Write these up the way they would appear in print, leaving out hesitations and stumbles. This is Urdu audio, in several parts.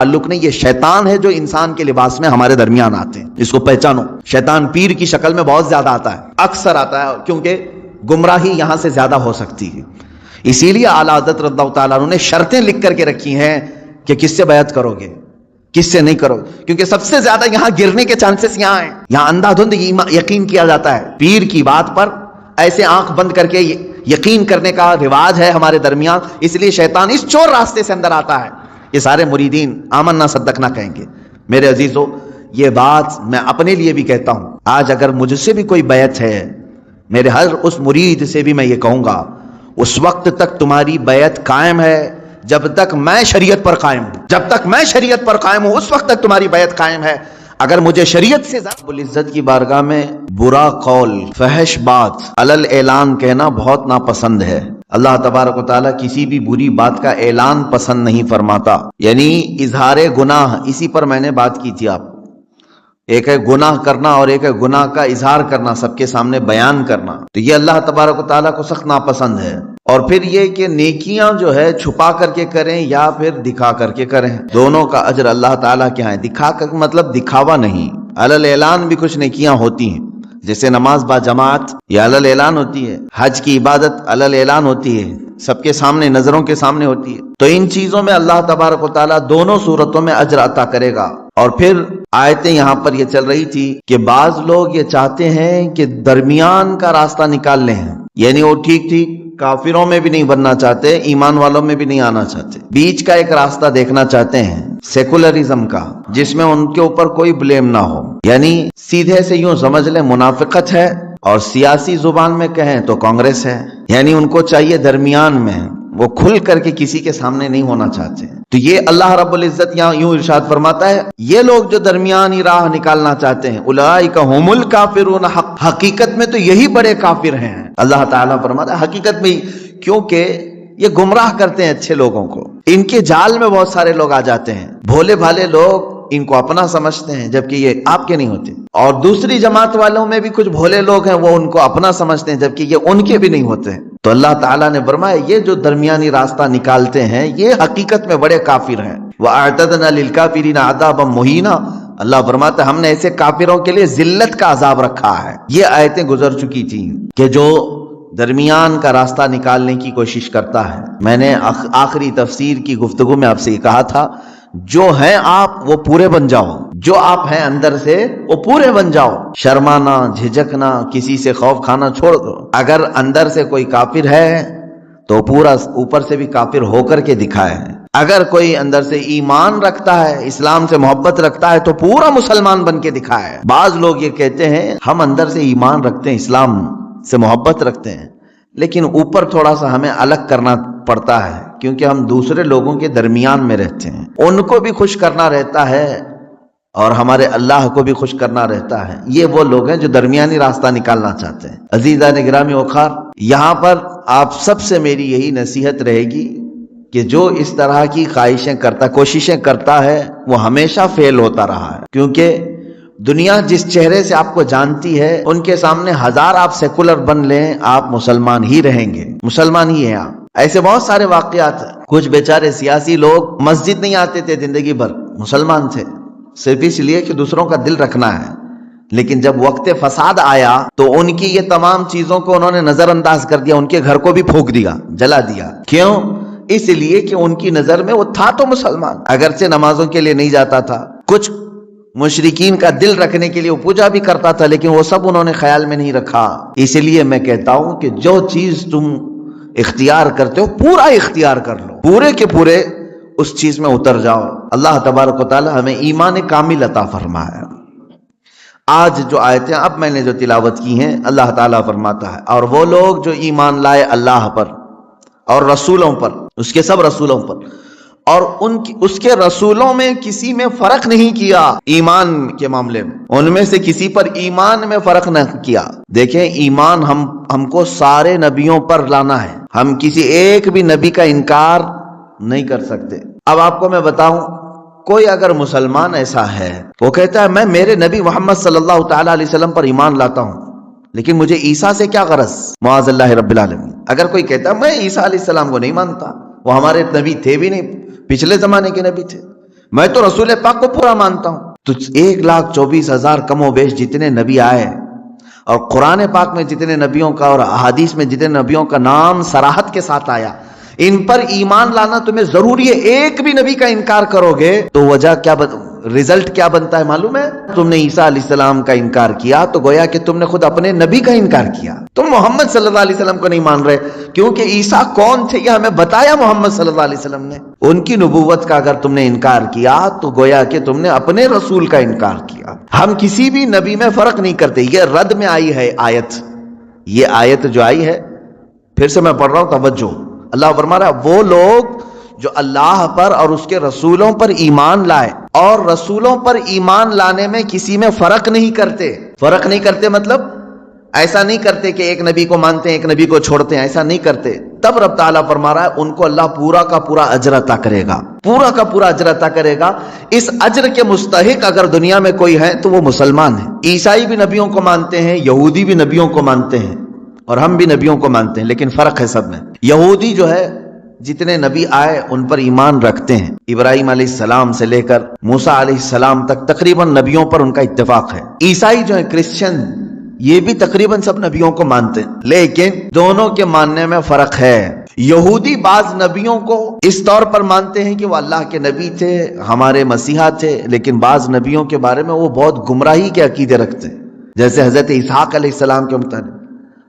تعلق نہیں، یہ شیطان ہے جو انسان کے لباس میں ہمارے درمیان آتے ہیں. اس کو پہچانو. شیطان پیر کی شکل میں بہت زیادہ آتا ہے، اکثر آتا ہے، کیونکہ گمراہی یہاں سے زیادہ ہو سکتی ہے. اسی لیے اعلیٰ حضرت رضی اللہ تعالیٰ عنہ نے شرطیں لکھ کر کے رکھی ہیں کہ کس سے بیعت کرو گے، کس سے نہیں کرو گے، کیونکہ سب سے زیادہ یہاں گرنے کے چانسز یہاں ہیں. یہاں اندھا دھند یقین کیا جاتا ہے. پیر کی بات پر ایسے آنکھ بند کر کے یقین کرنے کا رواج ہے ہمارے درمیان. اس لیے شیطان اس چور راستے سے اندر آتا ہے. یہ سارے مریدین آمنا صدقنا کہیں گے. میرے عزیزو، یہ بات میں اپنے لیے بھی کہتا ہوں. آج اگر مجھ سے بھی کوئی بیعت ہے، میرے ہر اس مرید سے بھی میں یہ کہوں گا، اس وقت تک تمہاری بیعت قائم ہے جب تک میں شریعت پر قائم ہوں. جب تک میں شریعت پر قائم ہوں اس وقت تک تمہاری بیعت قائم ہے. اگر مجھے شریعت سے رب العزت کی بارگاہ میں برا قول، فحش بات علل اعلان کہنا بہت ناپسند ہے. اللہ تبارک و تعالیٰ کسی بھی بری بات کا اعلان پسند نہیں فرماتا. یعنی اظہار گناہ، اسی پر میں نے بات کی تھی آپ. ایک ہے گناہ کرنا اور ایک ہے گناہ کا اظہار کرنا، سب کے سامنے بیان کرنا. تو یہ اللہ تبارک و تعالیٰ کو سخت ناپسند ہے. اور پھر یہ کہ نیکیاں جو ہے چھپا کر کے کریں یا پھر دکھا کر کے کریں، دونوں کا اجر اللہ تعالیٰ کے ہاں ہے. دکھا کر مطلب دکھاوا نہیں. علل اعلان بھی کچھ نیکیاں ہوتی ہیں، جیسے نماز با جماعت یہ علل اعلان ہوتی ہے، حج کی عبادت علل اعلان ہوتی ہے، سب کے سامنے، نظروں کے سامنے ہوتی ہے. تو ان چیزوں میں اللہ تبارک و تعالیٰ دونوں صورتوں میں اجر عطا کرے گا. اور پھر آیتیں یہاں پر یہ چل رہی تھی کہ بعض لوگ یہ چاہتے ہیں کہ درمیان کا راستہ نکال لیں، یعنی وہ ٹھیک کافروں میں بھی نہیں بننا چاہتے، ایمان والوں میں بھی نہیں آنا چاہتے، بیچ کا ایک راستہ دیکھنا چاہتے ہیں، سیکولرزم کا، جس میں ان کے اوپر کوئی بلیم نہ ہو. یعنی سیدھے سے یوں سمجھ لیں منافقت ہے، اور سیاسی زبان میں کہیں تو کانگریس ہے. یعنی ان کو چاہیے درمیان میں، وہ کھل کر کے کسی کے سامنے نہیں ہونا چاہتے. تو یہ اللہ رب العزت یہاں یوں ارشاد فرماتا ہے، یہ لوگ جو درمیانی راہ نکالنا چاہتے ہیں، اولئک هم الکافرون، حقیقت میں تو یہی بڑے کافر ہیں. اللہ تعالیٰ فرماتا ہے حقیقت میں، کیونکہ یہ گمراہ کرتے ہیں اچھے لوگوں کو. ان کے جال میں بہت سارے لوگ آ جاتے ہیں، بھولے بھالے لوگ ان کو اپنا سمجھتے ہیں جبکہ یہ آپ کے نہیں ہوتے. اور دوسری جماعت والوں میں بھی کچھ بھولے لوگ ہیں، وہ ان کو اپنا سمجھتے ہیں جبکہ یہ ان کے بھی نہیں ہوتے. تو اللہ تعالیٰ نے فرمایا یہ جو درمیانی راستہ نکالتے ہیں یہ حقیقت میں بڑے کافر ہیں. وَأَعْتَدْنَا لِلْكَافِرِينَ عَذَابًا مُهِينًا، اللہ فرماتا ہے ہم نے ایسے کافروں کے لیے ذلت کا عذاب رکھا ہے. یہ آیتیں گزر چکی تھیں کہ جو درمیان کا راستہ نکالنے کی کوشش کرتا ہے. میں نے آخری تفسیر کی گفتگو میں آپ سے یہ کہا تھا، جو ہیں آپ وہ پورے بن جاؤ، جو آپ ہیں اندر سے وہ پورے بن جاؤ. شرمانا، جھجکنا، کسی سے خوف کھانا چھوڑ دو. اگر اندر سے کوئی کافر ہے تو پورا اوپر سے بھی کافر ہو کر کے دکھائے. اگر کوئی اندر سے ایمان رکھتا ہے، اسلام سے محبت رکھتا ہے تو پورا مسلمان بن کے دکھائے. بعض لوگ یہ کہتے ہیں ہم اندر سے ایمان رکھتے ہیں، اسلام سے محبت رکھتے ہیں، لیکن اوپر تھوڑا سا ہمیں الگ کرنا پڑتا ہے کیونکہ ہم دوسرے لوگوں کے درمیان میں رہتے ہیں. ان کو بھی خوش کرنا رہتا ہے اور ہمارے اللہ کو بھی خوش کرنا رہتا ہے. یہ وہ لوگ ہیں جو درمیانی راستہ نکالنا چاہتے ہیں. عزیزان گرامی وقار، یہاں پر آپ سب سے میری یہی نصیحت رہے گی کہ جو اس طرح کی خواہشیں کرتا، کوششیں کرتا ہے، وہ ہمیشہ فیل ہوتا رہا ہے. کیونکہ دنیا جس چہرے سے آپ کو جانتی ہے، ان کے سامنے ہزار آپ سیکولر بن لیں، آپ مسلمان ہی رہیں گے، مسلمان ہی ہیں آپ. ایسے بہت سارے واقعات ہیں. کچھ بیچارے سیاسی لوگ مسجد نہیں آتے تھے زندگی بھر، مسلمان تھے، صرف اس لیے کہ دوسروں کا دل رکھنا ہے. لیکن جب وقت فساد آیا تو ان کی یہ تمام چیزوں کو انہوں نے نظر انداز کر دیا، ان کے گھر کو بھی پھونک دیا، جلا دیا. کیوں؟ اس لیے کہ ان کی نظر میں وہ تھا تو مسلمان، اگرچہ نمازوں کے لیے نہیں جاتا تھا، کچھ مشرکین کا دل رکھنے کے لیے وہ پوجا بھی کرتا تھا، لیکن وہ سب انہوں نے خیال میں نہیں رکھا. اس لیے میں کہتا ہوں کہ جو چیز تم اختیار کرتے ہو پورا اختیار کر لو، پورے کے پورے اس چیز میں اتر جاؤ. اللہ تبارک و تعالی ہمیں ایمان کامل عطا فرمائے. آج جو آیتیں اب میں نے جو تلاوت کی ہیں، اللہ تعالیٰ فرماتا ہے اور وہ لوگ جو ایمان لائے اللہ پر اور رسولوں پر، اس کے سب رسولوں پر، اور اس کے رسولوں میں کسی میں فرق نہیں کیا ایمان کے معاملے میں، ان میں سے کسی پر ایمان میں فرق نہ کیا. دیکھیں ایمان ہم کو سارے نبیوں پر لانا ہے، ہم کسی ایک بھی نبی کا انکار نہیں کر سکتے. اب آپ کو میں بتاؤں، کوئی اگر مسلمان ایسا ہے وہ کہتا ہے میں میرے نبی محمد صلی اللہ تعالی علیہ وسلم پر ایمان لاتا ہوں لیکن مجھے عیسیٰ سے کیا غرض، معاذ اللہ رب العالمین. اگر کوئی کہتا ہے میں عیسیٰ علیہ السلام کو نہیں مانتا، وہ ہمارے نبی تھے بھی نہیں، پچھلے زمانے کے نبی تھے، میں تو رسول پاک کو پورا مانتا ہوں. تو 1,24,000 کم و بیش جتنے نبی آئے اور قرآن پاک میں جتنے نبیوں کا اور احادیث میں جتنے نبیوں کا نام صراحت کے ساتھ آیا، ان پر ایمان لانا تمہیں ضروری ہے. ایک بھی نبی کا انکار کرو گے تو وجہ کیا رزلٹ کیا بنتا ہے معلوم ہے؟ تم نے عیسیٰ علیہ السلام کا انکار کیا تو گویا کہ تم نے خود اپنے نبی کا انکار کیا. تم محمد صلی اللہ علیہ وسلم کو نہیں مان رہے کیونکہ عیسیٰ کون تھے یہ ہمیں بتایا محمد صلی اللہ علیہ وسلم نے. ان کی نبوت کا اگر تم نے انکار کیا تو گویا کہ تم نے اپنے رسول کا انکار کیا. ہم کسی بھی نبی میں فرق نہیں کرتے. یہ رد میں آئی ہے آیت، یہ آیت جو آئی ہے، پھر سے میں پڑھ رہا ہوں، توجہ. اللہ فرما رہا ہے وہ لوگ جو اللہ پر اور اس کے رسولوں پر ایمان لائے اور رسولوں پر ایمان لانے میں کسی میں فرق نہیں کرتے. فرق نہیں کرتے مطلب ایسا نہیں کرتے کہ ایک نبی کو مانتے ہیں ایک نبی کو چھوڑتے ہیں، ایسا نہیں کرتے. تب رب تعالیٰ فرما رہا ہے ان کو اللہ پورا کا پورا اجر عطا کرے گا، پورا کا پورا اجر عطا کرے گا. اس اجر کے مستحق اگر دنیا میں کوئی ہے تو وہ مسلمان ہے. عیسائی بھی نبیوں کو مانتے ہیں، یہودی بھی نبیوں کو مانتے ہیں، اور ہم بھی نبیوں کو مانتے ہیں، لیکن فرق ہے سب میں. یہودی جو ہے جتنے نبی آئے ان پر ایمان رکھتے ہیں، ابراہیم علیہ السلام سے لے کر موسیٰ علیہ السلام تک تقریباً نبیوں پر ان کا اتفاق ہے. عیسائی جو ہیں کرسچن یہ بھی تقریباً سب نبیوں کو مانتے ہیں، لیکن دونوں کے ماننے میں فرق ہے. یہودی بعض نبیوں کو اس طور پر مانتے ہیں کہ وہ اللہ کے نبی تھے، ہمارے مسیحا تھے، لیکن بعض نبیوں کے بارے میں وہ بہت گمراہی کے عقیدے رکھتے ہیں، جیسے حضرت اسحاق علیہ السلام کے متعلق.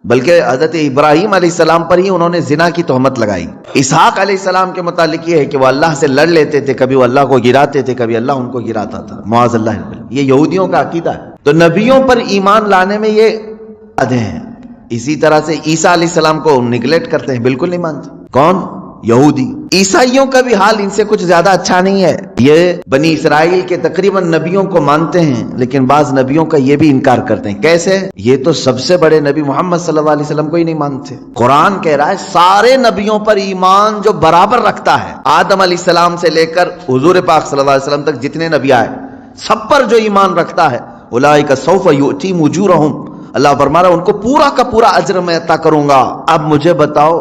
بلکہ حضرت ابراہیم علیہ السلام پر ہی انہوں نے زنا کی تہمت لگائی. اسحاق علیہ السلام کے متعلق یہ ہے کہ وہ اللہ سے لڑ لیتے تھے، کبھی وہ اللہ کو گراتے تھے، کبھی اللہ ان کو گراتا تھا، معاذ اللہ. یہ یہودیوں کا عقیدہ ہے. تو نبیوں پر ایمان لانے میں یہ آدھے ہیں. اسی طرح سے عیسیٰ علیہ السلام کو نگلیکٹ کرتے ہیں، بالکل نہیں مانتے. کون؟ یہودی. عیسائیوں کا بھی حال ان سے کچھ زیادہ اچھا نہیں ہے. یہ بنی اسرائیل کے تقریباً نبیوں کو مانتے ہیں، لیکن بعض نبیوں کا یہ بھی انکار کرتے ہیں. کیسے؟ یہ تو سب سے بڑے نبی محمد صلی اللہ علیہ وسلم کو ہی نہیں مانتے. قرآن کہہ رہا ہے سارے نبیوں پر ایمان جو برابر رکھتا ہے، آدم علیہ السلام سے لے کر حضور پاک صلی اللہ علیہ وسلم تک جتنے نبی آئے سب پر جو ایمان رکھتا ہے، اولئک سوف یؤتیہم اجورہم، اللہ فرما رہا ہے ان کو پورا کا پورا اجر میں عطا کروں گا. اب مجھے بتاؤ،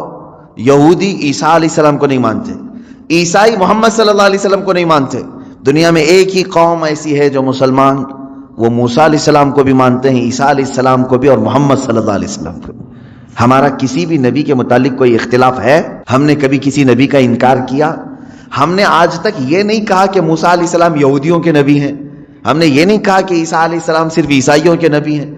یہودی عیسیٰ علیہ السلام کو نہیں مانتے، عیسائی محمد صلی اللہ علیہ وسلم کو نہیں مانتے. دنیا میں ایک ہی قوم ایسی ہے جو مسلمان، وہ موسیٰ علیہ السلام کو بھی مانتے ہیں، عیسیٰ علیہ السلام کو بھی، اور محمد صلی اللہ علیہ وسلم کو بھی. ہمارا کسی بھی نبی کے متعلق کوئی اختلاف ہے؟ ہم نے کبھی کسی نبی کا انکار کیا؟ ہم نے آج تک یہ نہیں کہا کہ موسیٰ علیہ السلام یہودیوں کے نبی ہیں، ہم نے یہ نہیں کہا کہ عیسیٰ علیہ السلام صرف عیسائیوں کے نبی ہیں،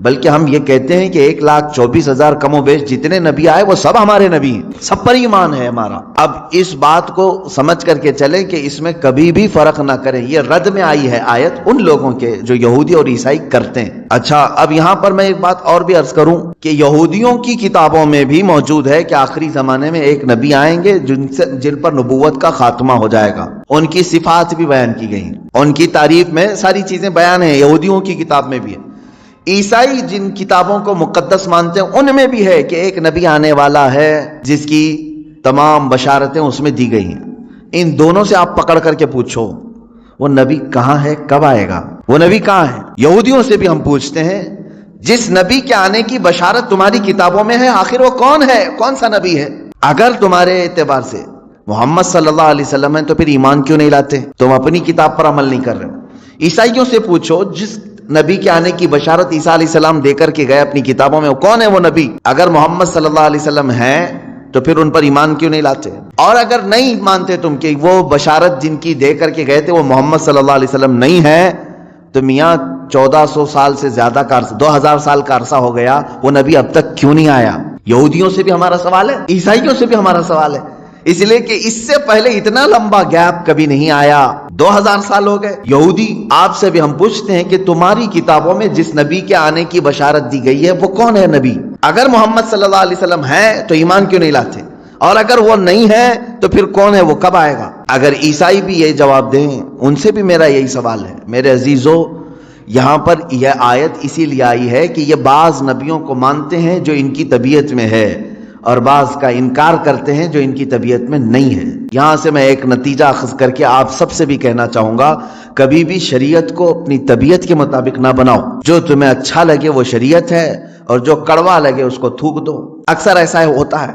بلکہ ہم یہ کہتے ہیں کہ 1,24,000 کم و بیش جتنے نبی آئے وہ سب ہمارے نبی ہیں، سب پر ایمان ہے ہمارا. اب اس بات کو سمجھ کر کے چلیں کہ اس میں کبھی بھی فرق نہ کریں. یہ رد میں آئی ہے آیت ان لوگوں کے جو یہودی اور عیسائی کرتے ہیں. اچھا، اب یہاں پر میں ایک بات اور بھی عرض کروں کہ یہودیوں کی کتابوں میں بھی موجود ہے کہ آخری زمانے میں ایک نبی آئیں گے جن پر نبوت کا خاتمہ ہو جائے گا. ان کی صفات بھی بیان کی گئی ہیں، ان کی تعریف میں ساری چیزیں بیان ہیں، یہودیوں کی کتاب میں بھی ہے. عیسائی جن کتابوں کو مقدس مانتے ہیں ان میں بھی ہے کہ ایک نبی آنے والا ہے جس کی تمام بشارتیں اس میں دی گئی ہیں. ان دونوں سے آپ پکڑ کر کے پوچھو وہ نبی کہاں ہے، کب آئے گا، وہ نبی کہاں ہے. یہودیوں سے بھی ہم پوچھتے ہیں جس نبی کے آنے کی بشارت تمہاری کتابوں میں ہے، آخر وہ کون ہے، کون سا نبی ہے؟ اگر تمہارے اعتبار سے محمد صلی اللہ علیہ وسلم ہے تو پھر ایمان کیوں نہیں لاتے؟ تم اپنی کتاب پر عمل نہیں کر رہے ہو. عیسائیوں سے پوچھو جس نبی کے آنے کی بشارت عیسیٰ علیہ السلام دے کر کے گئے اپنی کتابوں میں، وہ کون ہے وہ نبی؟ اگر محمد صلی اللہ علیہ وسلم ہے تو پھر ان پر ایمان کیوں نہیں لاتے؟ اور اگر نہیں مانتے تم کہ وہ بشارت جن کی دے کر کے گئے تھے وہ محمد صلی اللہ علیہ وسلم نہیں ہے، تو میاں 1400 سال سے زیادہ کا عرصہ، 2000 سال کا عرصہ ہو گیا، وہ نبی اب تک کیوں نہیں آیا؟ یہودیوں سے بھی ہمارا سوال ہے، عیسائیوں سے بھی ہمارا سوال ہے، اس لیے کہ اس سے پہلے اتنا لمبا گیپ کبھی نہیں آیا، 2000 سال ہو گئے. یہودی آپ سے بھی ہم پوچھتے ہیں کہ تمہاری کتابوں میں جس نبی کے آنے کی بشارت دی گئی ہے وہ کون ہے نبی؟ اگر محمد صلی اللہ علیہ وسلم ہے تو ایمان کیوں نہیں لاتے؟ اور اگر وہ نہیں ہے تو پھر کون ہے، وہ کب آئے گا؟ اگر عیسائی بھی یہ جواب دیں، ان سے بھی میرا یہی سوال ہے. میرے عزیزو، یہاں پر یہ آیت اسی لیے آئی ہے کہ یہ بعض نبیوں کو مانتے ہیں جو ان کی طبیعت میں ہے، اور بعض کا انکار کرتے ہیں جو ان کی طبیعت میں نہیں ہے. یہاں سے میں ایک نتیجہ اخذ کر کے آپ سب سے بھی کہنا چاہوں گا، کبھی بھی شریعت کو اپنی طبیعت کے مطابق نہ بناؤ. جو تمہیں اچھا لگے وہ شریعت ہے، اور جو کڑوا لگے اس کو تھوک دو. اکثر ایسا ہوتا ہے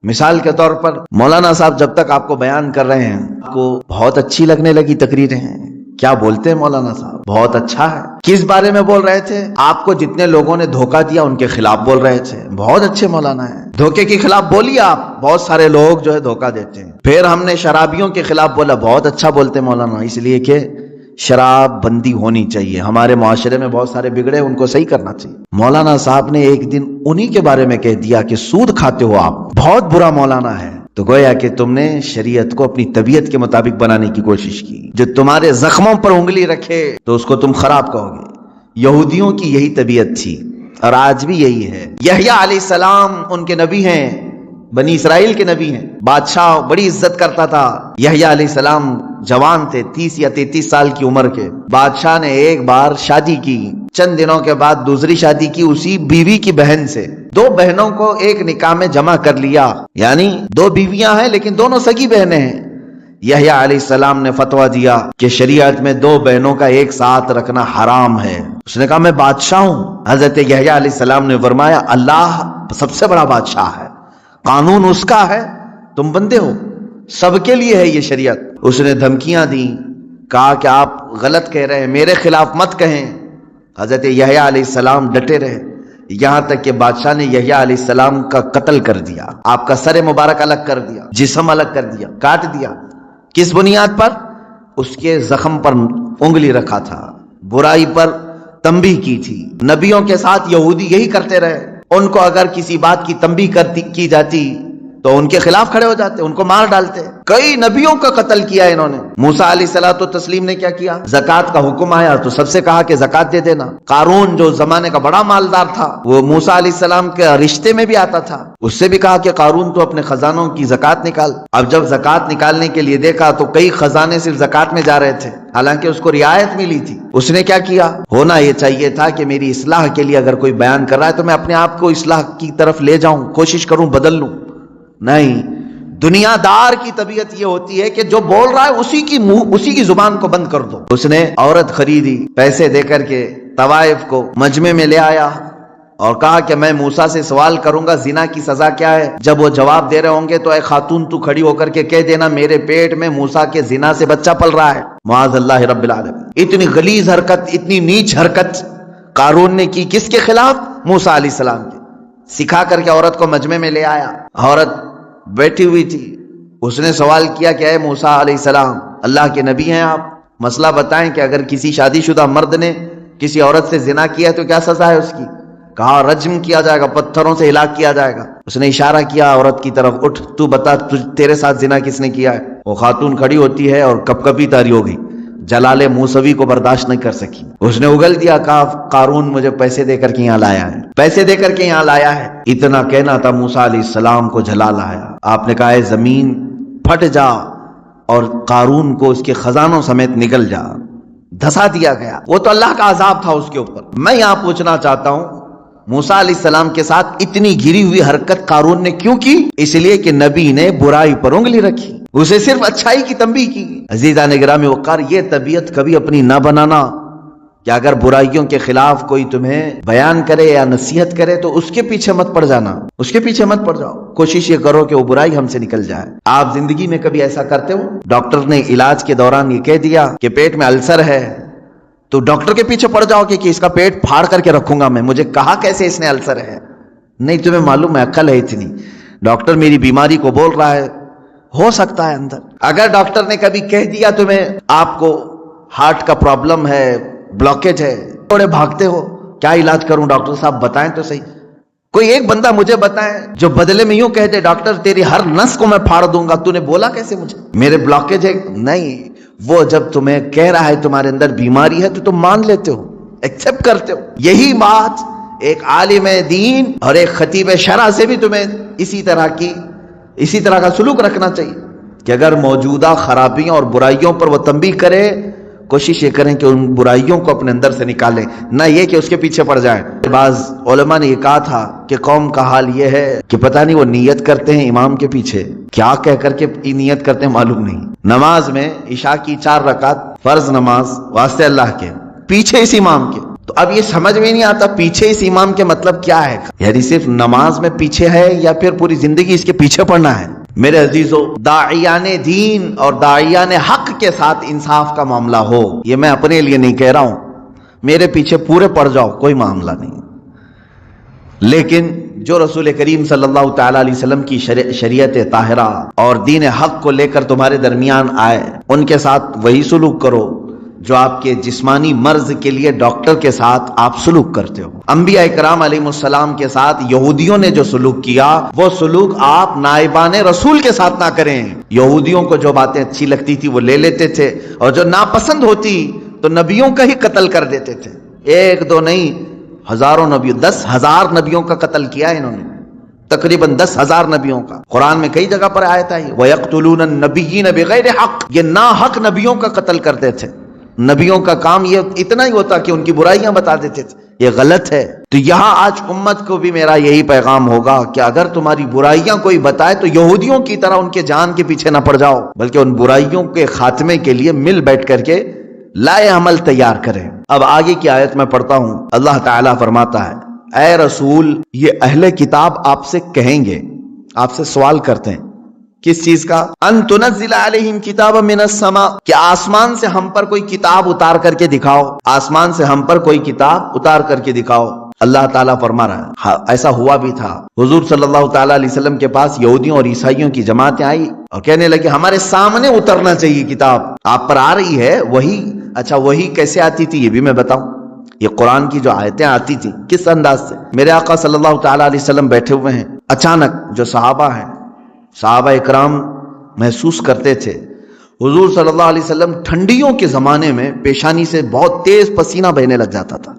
مثال کے طور پر مولانا صاحب جب تک آپ کو بیان کر رہے ہیں آپ کو بہت اچھی لگنے لگی تقریریں ہیں. کیا بولتے ہیں مولانا صاحب, بہت اچھا ہے. کس بارے میں بول رہے تھے؟ آپ کو جتنے لوگوں نے دھوکہ دیا ان کے خلاف بول رہے تھے. بہت اچھے مولانا ہیں. دھوکے کے خلاف بولیے آپ, بہت سارے لوگ جو ہے دھوکہ دیتے ہیں. پھر ہم نے شرابیوں کے خلاف بولا, بہت اچھا بولتے مولانا, اس لیے کہ شراب بندی ہونی چاہیے. ہمارے معاشرے میں بہت سارے بگڑے, ان کو صحیح کرنا چاہیے. مولانا صاحب نے ایک دن انہی کے بارے میں کہہ دیا کہ سود کھاتے ہو آپ, بہت برا مولانا ہے. تو گویا کہ تم نے شریعت کو اپنی طبیعت کے مطابق بنانے کی کوشش کی. جو تمہارے زخموں پر انگلی رکھے تو اس کو تم خراب کہو گے. یہودیوں کی یہی طبیعت تھی اور آج بھی یہی ہے. یحییٰ علیہ السلام ان کے نبی ہیں, بنی اسرائیل کے نبی ہیں. بادشاہ بڑی عزت کرتا تھا. یحییٰ علیہ السلام جوان تھے, 30 یا 33 سال کی عمر کے. بادشاہ نے ایک بار شادی کی, چند دنوں کے بعد دوسری شادی کی اسی بیوی کی بہن سے. 2 بہنوں کو ایک نکاح میں جمع کر لیا, یعنی 2 بیویاں ہیں لیکن دونوں سگی بہنیں ہیں. یحییٰ علیہ السلام نے فتویٰ دیا کہ شریعت میں 2 بہنوں کا ایک ساتھ رکھنا حرام ہے. اس نے کہا میں بادشاہ ہوں. حضرت یحییٰ علیہ السلام نے فرمایا اللہ سب سے بڑا بادشاہ ہے, قانون اس کا ہے, تم بندے ہو, سب کے لیے ہے یہ شریعت. اس نے دھمکیاں دیں, کہا کہ آپ غلط کہہ رہے ہیں, میرے خلاف مت کہیں. حضرت یحییٰ علیہ السلام ڈٹے رہے, یہاں تک کہ بادشاہ نے یحییٰ علیہ السلام کا قتل کر دیا. آپ کا سر مبارک الگ کر دیا, جسم الگ کر دیا, کاٹ دیا. کس بنیاد پر؟ اس کے زخم پر انگلی رکھا تھا, برائی پر تنبیہ کی تھی. نبیوں کے ساتھ یہودی یہی کرتے رہے. ان کو اگر کسی بات کی تنبیہ کی جاتی تو ان کے خلاف کھڑے ہو جاتے, ان کو مار ڈالتے. کئی نبیوں کا قتل کیا انہوں نے. موسیٰ علیہ الصلوۃ والتسلیم نے کیا کیا؟ زکوٰۃ کا حکم آیا تو سب سے کہا کہ زکوٰۃ دے دینا. قارون جو زمانے کا بڑا مالدار تھا, وہ موسیٰ علیہ السلام کے رشتے میں بھی آتا تھا, اس سے بھی کہا کہ قارون تو اپنے خزانوں کی زکوٰۃ نکال. اب جب زکوٰۃ نکالنے کے لیے دیکھا تو کئی خزانے صرف زکوٰۃ میں جا رہے تھے, حالانکہ اس کو رعایت ملی تھی. اس نے کیا کیا؟ ہونا یہ چاہیے تھا کہ میری اصلاح کے لیے اگر کوئی بیان کر رہا ہے تو میں اپنے آپ کو اصلاح کی طرف لے جاؤں, کوشش کروں بدل لوں. نہیں, دنیا دار کی طبیعت یہ ہوتی ہے کہ جو بول رہا ہے اسی کی زبان کو بند کر دو. اس نے عورت خریدی, پیسے دے کر کے طوائف کو مجمع میں لے آیا اور کہا کہ میں موسیٰ سے سوال کروں گا زنا کی سزا کیا ہے. جب وہ جواب دے رہے ہوں گے تو اے خاتون تو کھڑی ہو کر کے کہہ دینا میرے پیٹ میں موسیٰ کے زنا سے بچہ پل رہا ہے. معاذ اللہ رب العالمین. اتنی غلیظ حرکت, اتنی نیچ حرکت قارون نے کی. کس کے خلاف؟ موسیٰ علیہ السلام کے. سکھا کر کے عورت کو مجمع میں لے آیا. عورت بیٹھی ہوئی تھی. اس نے سوال کیا کہ اے موسیٰ علیہ السلام, اللہ کے نبی ہیں آپ, مسئلہ بتائیں کہ اگر کسی شادی شدہ مرد نے کسی عورت سے زنا کیا ہے تو کیا سزا ہے اس کی؟ کہا رجم کیا جائے گا, پتھروں سے ہلاک کیا جائے گا. اس نے اشارہ کیا عورت کی طرف, اٹھ تو بتا تیرے ساتھ زنا کس نے کیا ہے. وہ خاتون کھڑی ہوتی ہے اور کپ کپی طاری ہو گئی, جلال موسوی کو برداشت نہیں کر سکی. اس نے اگل دیا, کہا قارون مجھے پیسے دے کر کے یہاں لایا ہے, پیسے دے کر کے یہاں لایا ہے. اتنا کہنا تھا, موسیٰ علیہ السلام کو جلا لایا. آپ نے کہا اے زمین پھٹ جا اور قارون کو اس کے خزانوں سمیت نکل جا. دھسا دیا گیا. وہ تو اللہ کا عذاب تھا اس کے اوپر. میں یہاں پوچھنا چاہتا ہوں موسیٰ علیہ السلام کے ساتھ اتنی گھری ہوئی حرکت قارون نے کیوں کی؟ اس لیے کہ نبی نے برائی پر انگلی رکھی, اسے صرف اچھائی کی تنبیہ کی. عزیزان گرامی وقار, یہ طبیعت کبھی اپنی نہ بنانا کہ اگر برائیوں کے خلاف کوئی تمہیں بیان کرے یا نصیحت کرے تو اس کے پیچھے مت پڑ جانا, اس کے پیچھے مت پڑ جاؤ. کوشش یہ کرو کہ وہ برائی ہم سے نکل جائے. آپ زندگی میں کبھی ایسا کرتے ہو؟ ڈاکٹر نے علاج کے دوران یہ کہہ دیا کہ پیٹ میں السر ہے تو ڈاکٹر کے پیچھے پڑ جاؤ کہ اس کا پیٹ پھاڑ کر کے رکھوں گا میں, مجھے کہا کیسے اس نے السر ہے. نہیں, تمہیں معلوم ہے عقل ہے اتنی, ڈاکٹر میری بیماری کو بول رہا ہے, ہو سکتا ہے اندر. اگر ڈاکٹر نے کبھی کہہ دیا تمہیں آپ کو ہارٹ کا پرابلم ہے, بلاکیج ہے, تھوڑے بھاگتے ہو, کیا علاج کروں ڈاکٹر صاحب بتائیں تو صحیح. کوئی ایک بندہ مجھے بتائیں جو بدلے میں یوں کہتے ڈاکٹر تیری ہر نس کو میں پھاڑ دوں گا, تو نے بولا کیسے مجھے میرے بلاکیج ہے. نہیں, وہ جب تمہیں کہہ رہا ہے تمہارے اندر بیماری ہے تو تم مان لیتے ہو, ایکسپٹ کرتے ہو. یہی بات ایک عالم دین اور ایک خطیب شرع سے بھی تمہیں اسی طرح کا سلوک رکھنا چاہیے کہ اگر موجودہ خرابیوں اور برائیوں پر وہ تنبیہ کرے, کوشش یہ کریں کہ ان برائیوں کو اپنے اندر سے نکالیں, نہ یہ کہ اس کے پیچھے پڑ جائیں. بعض علماء نے یہ کہا تھا کہ قوم کا حال یہ ہے کہ پتہ نہیں وہ نیت کرتے ہیں امام کے پیچھے, کیا کہہ کر کے نیت کرتے ہیں معلوم نہیں. نماز میں عشاء کی 4 رکعت فرض نماز واسطے اللہ کے پیچھے اس امام کے, تو اب یہ سمجھ میں نہیں آتا پیچھے اس امام کے مطلب کیا ہے، یعنی صرف نماز میں پیچھے ہے یا پھر پوری زندگی اس کے پیچھے پڑنا ہے؟ میرے عزیزو، داعیان دین اور داعیان حق کے ساتھ انصاف کا معاملہ ہو، یہ میں اپنے لیے نہیں کہہ رہا ہوں، میرے پیچھے پورے پڑ جاؤ، کوئی معاملہ نہیں، لیکن جو رسول کریم صلی اللہ تعالی علیہ وسلم کی شریعت طاہرہ اور دین حق کو لے کر تمہارے درمیان آئے ان کے ساتھ وہی سلوک کرو جو آپ کے جسمانی مرض کے لیے ڈاکٹر کے ساتھ آپ سلوک کرتے ہو۔ انبیاء کرام علیہ السلام کے ساتھ یہودیوں نے جو سلوک کیا وہ سلوک آپ نائبان رسول کے ساتھ نہ کریں۔ یہودیوں کو جو باتیں اچھی لگتی تھی وہ لے لیتے تھے اور جو ناپسند ہوتی تو نبیوں کا ہی قتل کر دیتے تھے، ایک دو نہیں، ہزاروں نبیوں، 10,000 نبیوں کا قتل کیا ہے انہوں نے، تقریباً 10,000 نبیوں کا۔ قرآن میں کئی جگہ پر آیت آئی وَيَقْتُلُونَ النَّبِيِّينَ بِغَيْرِ حق، یہ ناحق نبیوں کا قتل کرتے تھے۔ نبیوں کا کام یہ اتنا ہی ہوتا کہ ان کی برائیاں بتا دیتے تھے، یہ غلط ہے۔ تو یہاں آج امت کو بھی میرا یہی پیغام ہوگا کہ اگر تمہاری برائیاں کوئی بتائے تو یہودیوں کی طرح ان کے جان کے پیچھے نہ پڑ جاؤ، بلکہ ان برائیوں کے خاتمے کے لیے مل بیٹھ کر کے لائے عمل تیار کریں۔ اب آگے کی آیت میں پڑھتا ہوں، اللہ تعالیٰ فرماتا ہے اے رسول، یہ اہل کتاب آپ سے کہیں گے، آپ سے سوال کرتے ہیں کس چیز کا؟ ان تنزل علیہم کتابا من السماء، کہ آسمان سے ہم پر کوئی کتاب اتار کر کے دکھاؤ، آسمان سے ہم پر کوئی کتاب اتار کر کے دکھاؤ۔ اللہ تعالیٰ فرما رہا ہے ہاں ایسا ہوا بھی تھا، حضور صلی اللہ تعالیٰ علیہ وسلم کے پاس یہودیوں اور عیسائیوں کی جماعتیں آئی اور کہنے لگے ہمارے سامنے اترنا چاہیے کتاب، آپ پر آ رہی ہے وہی۔ اچھا وہی کیسے آتی تھی یہ بھی میں بتاؤں، یہ قرآن کی جو آیتیں آتی تھی کس انداز سے؟ میرے آقا صلی اللہ تعالیٰ علیہ وسلم بیٹھے ہوئے ہیں، اچانک جو صحابہ ہیں، صحابہ اکرام محسوس کرتے تھے حضور صلی اللہ علیہ وسلم ٹھنڈیوں کے زمانے میں پیشانی سے بہت تیز پسینہ بہنے لگ جاتا تھا،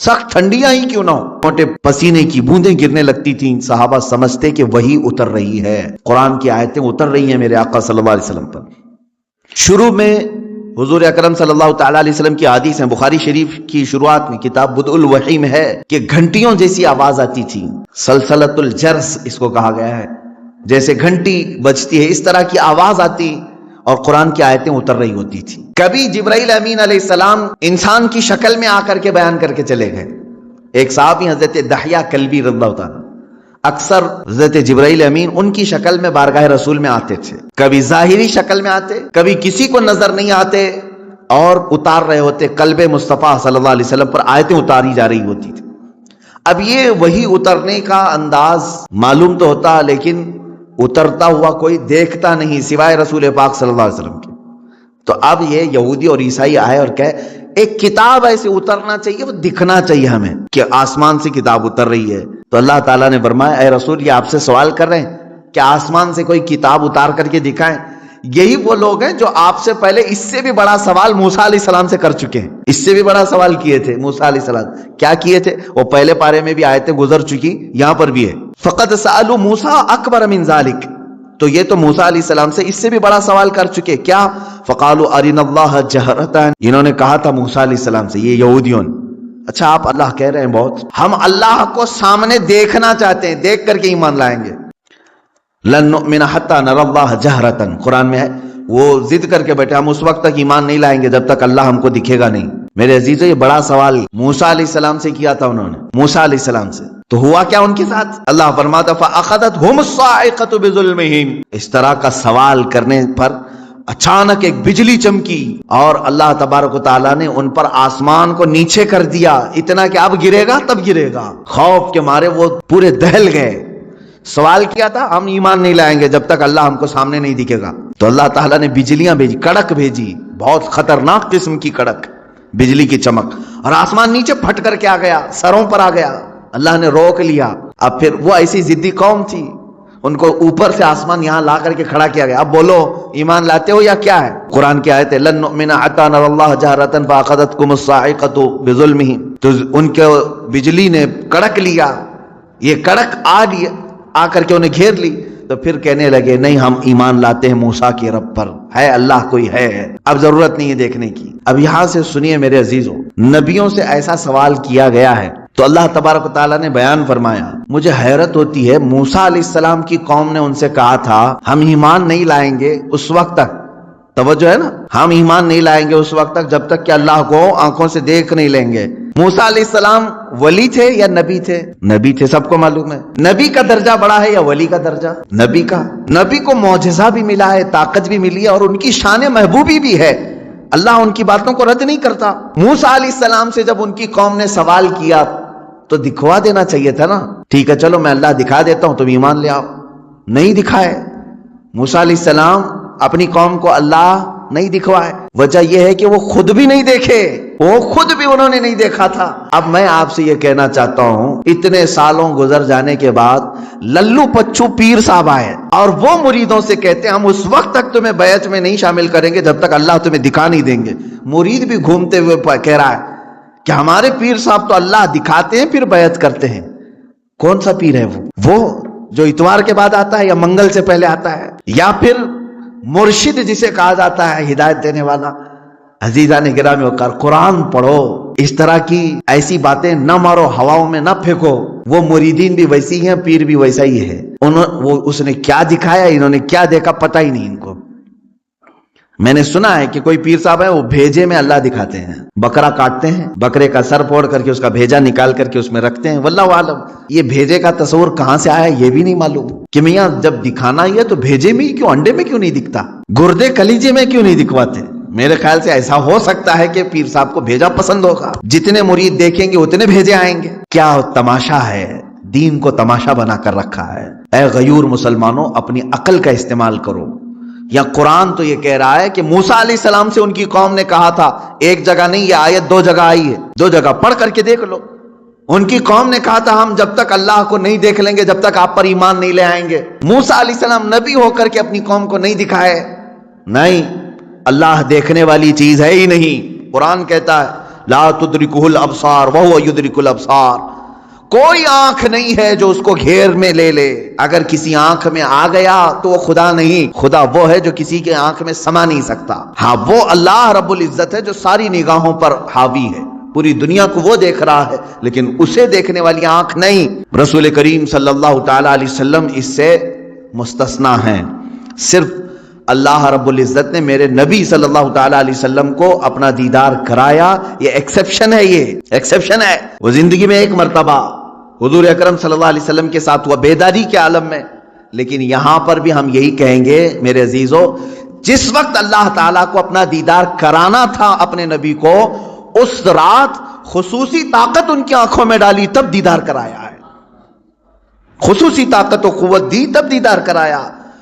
سخت ٹھنڈیاں ہی کیوں نہ ہو، موٹے پسینے کی بوندیں گرنے لگتی تھیں، صحابہ سمجھتے کہ وہی اتر رہی ہے، قرآن کی آیتیں اتر رہی ہیں میرے آقا صلی اللہ علیہ وسلم پر۔ شروع میں حضور اکرم صلی اللہ تعالیٰ علیہ وسلم کی حدیث ہیں، بخاری شریف کی شروعات میں کتاب بدء الوحی میں ہے کہ گھنٹیوں جیسی آواز آتی تھی، سلسلۃ الجرس اس کو کہا گیا ہے، جیسے گھنٹی بجتی ہے اس طرح کی آواز آتی اور قرآن کی آیتیں اتر رہی ہوتی تھی۔ کبھی جبرائیل امین علیہ السلام انسان کی شکل میں آ کر کے بیان کر کے چلے گئے، ایک صحابی حضرت دحیہ کلبی رضی اللہ تعالیٰ، اکثر حضرت جبرائیل امین ان کی شکل میں بارگاہ رسول میں آتے تھے، کبھی ظاہری شکل میں آتے، کبھی کسی کو نظر نہیں آتے اور اتار رہے ہوتے قلب مصطفیٰ صلی اللہ علیہ وسلم پر آیتیں اتاری جا رہی ہوتی تھی۔ اب یہ وہی اترنے کا انداز معلوم تو ہوتا لیکن اترتا ہوا کوئی دیکھتا نہیں سوائے رسول پاک صلی اللہ علیہ وسلم کے۔ تو اب یہ یہودی اور عیسائی آئے اور کہے ایک کتاب ایسے اترنا چاہیے، وہ دکھنا چاہیے ہمیں کہ آسمان سے کتاب اتر رہی ہے۔ تو اللہ تعالیٰ نے فرمایا اے رسول، یہ آپ سے سوال کر رہے ہیں کہ آسمان سے کوئی کتاب اتار کر کے دکھائیں، یہی وہ لوگ ہیں جو آپ سے پہلے اس سے بھی بڑا سوال موسیٰ علیہ السلام سے کر چکے ہیں، اس سے بھی بڑا سوال کیے تھے موسیٰ علیہ السلام۔ کیا کیے تھے؟ وہ پہلے پارے میں بھی آیتیں گزر چکی، یہاں پر بھی ہے فقد سألوا موسیٰ اکبر من ذلک، تو یہ تو موسیٰ علیہ السلام سے اس سے بھی بڑا سوال کر چکے، کیا؟ فقالوا ارنا اللہ جہرتاً، انہوں نے کہا تھا موسیٰ علیہ السلام سے، یہ یہودیوں نے، اچھا آپ اللہ کہہ رہے ہیں بہت، ہم اللہ کو سامنے دیکھنا چاہتے ہیں، دیکھ کر کے ایمان لائیں گے۔ لن نؤمن حتی نری اللہ جہرتاً، قرآن میں ہے، وہ ضد کر کے بیٹھے ہم اس وقت تک ایمان نہیں لائیں گے جب تک اللہ ہم کو دکھے گا نہیں۔ میرے عزیزو، یہ بڑا سوال موسیٰ علیہ السلام سے کیا تھا انہوں نے، موسیٰ علیہ السلام سے، تو ہوا کیا ان کے ساتھ؟ اللہ فرماتا فَأَخَذَتْهُمُ الصَّاعِقَةُ بِظُلْمِهِمْ، اس طرح کا سوال کرنے پر اچانک ایک بجلی چمکی اور اللہ تبارک و تعالیٰ نے ان پر آسمان کو نیچے کر دیا، اتنا کہ اب گرے گا تب گرے گا، خوف کے مارے وہ پورے دہل گئے۔ سوال کیا تھا؟ ہم ایمان نہیں لائیں گے جب تک اللہ ہم کو سامنے نہیں دکھے گا۔ تو اللہ تعالیٰ نے بجلیاں بھیجی، کڑک بھیجی، بہت خطرناک قسم کی کڑک، بجلی کی چمک، اور آسمان نیچے پھٹ کر کے آ گیا، سروں پر آ گیا، اللہ نے روک لیا۔ اب پھر وہ ایسی ضدی قوم تھی، ان کو اوپر سے آسمان یہاں لا کر کے کھڑا کیا گیا، اب بولو ایمان لاتے ہو یا کیا ہے؟ قرآن کی آیت ہے لن نؤمن حتی نری اللہ جہرۃ فاخذتکم الصاعقۃ بظلمہم، تو ان کے بجلی نے کڑک لیا، یہ کڑک آ کر کے انہیں گھیر لی، تو پھر کہنے لگے نہیں ہم ایمان لاتے ہیں موسیٰ کے رب پر، ہے اللہ کوئی ہے، اب ضرورت نہیں ہے دیکھنے کی۔ اب یہاں سے سنیے میرے عزیزوں، نبیوں سے ایسا سوال کیا گیا ہے تو اللہ تبارک و تعالیٰ نے بیان فرمایا، مجھے حیرت ہوتی ہے موسیٰ علیہ السلام کی قوم نے ان سے کہا تھا ہم ایمان نہیں لائیں گے اس وقت تک، توجہ ہے نا، ہم ایمان نہیں لائیں گے اس وقت تک جب تک کہ اللہ کو آنکھوں سے دیکھ نہیں لیں گے، موسیٰ علیہ السلام ولی تھے یا نبی تھے؟ نبی تھے، سب کو معلوم ہے۔ نبی کا درجہ بڑا ہے یا ولی کا درجہ؟ نبی کا۔ نبی کو معجزہ بھی ملا ہے، طاقت بھی ملی ہے، اور ان کی شان محبوبی بھی ہے، اللہ ان کی باتوں کو رد نہیں کرتا۔ موسیٰ علیہ السلام سے جب ان کی قوم نے سوال کیا تو دکھوا دینا چاہیے تھا نا، ٹھیک ہے چلو میں اللہ دکھا دیتا ہوں تم ایمان لے آؤ، نہیں دکھائے۔ موسیٰ علیہ السلام اپنی قوم کو اللہ نہیں دکھوائے، وجہ یہ ہے کہ وہ خود بھی نہیں دیکھے، وہ خود بھی انہوں نے نہیں دیکھا تھا۔ اب میں آپ سے یہ کہنا چاہتا ہوں، اتنے سالوں گزر جانے کے بعد للو پچو پیر صاحب آئے اور وہ مریدوں سے کہتے ہیں ہم اس وقت تک تمہیں بیعت میں نہیں شامل کریں گے جب تک اللہ تمہیں دکھا نہیں دیں گے۔ مرید بھی گھومتے ہوئے کہہ رہا ہے کہ ہمارے پیر صاحب تو اللہ دکھاتے ہیں پھر بیعت کرتے ہیں۔ کون سا پیر ہے وہ جو اتوار کے بعد آتا ہے یا منگل سے پہلے آتا ہے، یا پھر مرشد جسے کہا جاتا ہے ہدایت دینے والا؟ عزیزان گرامی وقار، قرآن پڑھو، اس طرح کی ایسی باتیں نہ مارو، ہواؤں میں نہ پھینکو۔ وہ مریدین بھی ویسی ہیں، پیر بھی ویسا ہی ہے، اس نے کیا دکھایا، انہوں نے کیا دیکھا پتہ ہی نہیں ان کو۔ میں نے سنا ہے کہ کوئی پیر صاحب ہے وہ بھیجے میں اللہ دکھاتے ہیں، بکرا کاٹتے ہیں، بکرے کا سر پھوڑ کر کے اس کا بھیجا نکال کر کے اس میں رکھتے ہیں، واللہ عالم یہ بھیجے کا تصور کہاں سے آیا یہ بھی نہیں معلوم کہ میاں جب دکھانا ہی ہے تو بھیجے میں ہی کیوں، انڈے میں کیوں نہیں دکھتا، گردے کلیجے میں کیوں نہیں دکھواتے؟ میرے خیال سے ایسا ہو سکتا ہے کہ پیر صاحب کو بھیجا پسند ہوگا، جتنے مرید دیکھیں گے اتنے بھیجے آئیں گے۔ کیا تماشا ہے، دین کو تماشا بنا کر رکھا ہے۔ اے غیور مسلمانوں، اپنی عقل کا استعمال کرو۔ یا قرآن تو یہ کہہ رہا ہے کہ موسیٰ علیہ السلام سے ان کی قوم نے کہا تھا، ایک جگہ نہیں، یہ آیت 2 جگہ آئی ہے، 2 جگہ پڑھ کر کے دیکھ لو۔ ان کی قوم نے کہا تھا ہم جب تک اللہ کو نہیں دیکھ لیں گے جب تک آپ پر ایمان نہیں لے آئیں گے۔ موسیٰ علیہ السلام نبی ہو کر کے اپنی قوم کو نہیں دکھائے، نہیں، اللہ دیکھنے والی چیز ہے ہی نہیں۔ قرآن کہتا ہے لا تدرکہ الابصار وہو یدرک الابصار، کوئی آنکھ نہیں ہے جو اس کو گھیر میں لے لے، اگر کسی آنکھ میں آ گیا تو وہ خدا نہیں، خدا وہ ہے جو کسی کے آنکھ میں سما نہیں سکتا۔ ہاں وہ اللہ رب العزت ہے جو ساری نگاہوں پر حاوی ہے، پوری دنیا کو وہ دیکھ رہا ہے، لیکن اسے دیکھنے والی آنکھ نہیں۔ رسول کریم صلی اللہ تعالی علیہ وسلم اس سے مستثنا ہیں، صرف اللہ رب العزت نے میرے نبی صلی اللہ تعالی علیہ وسلم کو اپنا دیدار کرایا، یہ ایکسیپشن ہے، یہ ایکسیپشن ہے۔ وہ زندگی میں ایک مرتبہ حضور اکرم صلی اللہ علیہ وسلم کے ساتھ ہوا بیداری کے عالم میں، لیکن یہاں پر بھی ہم یہی کہیں گے میرے عزیزو، جس وقت اللہ تعالیٰ کو اپنا دیدار کرانا تھا اپنے نبی کو، اس رات خصوصی طاقت ان کی آنکھوں میں ڈالی تب دیدار کرایا ہے، خصوصی طاقت و قوت دی تب دیدار کرایا۔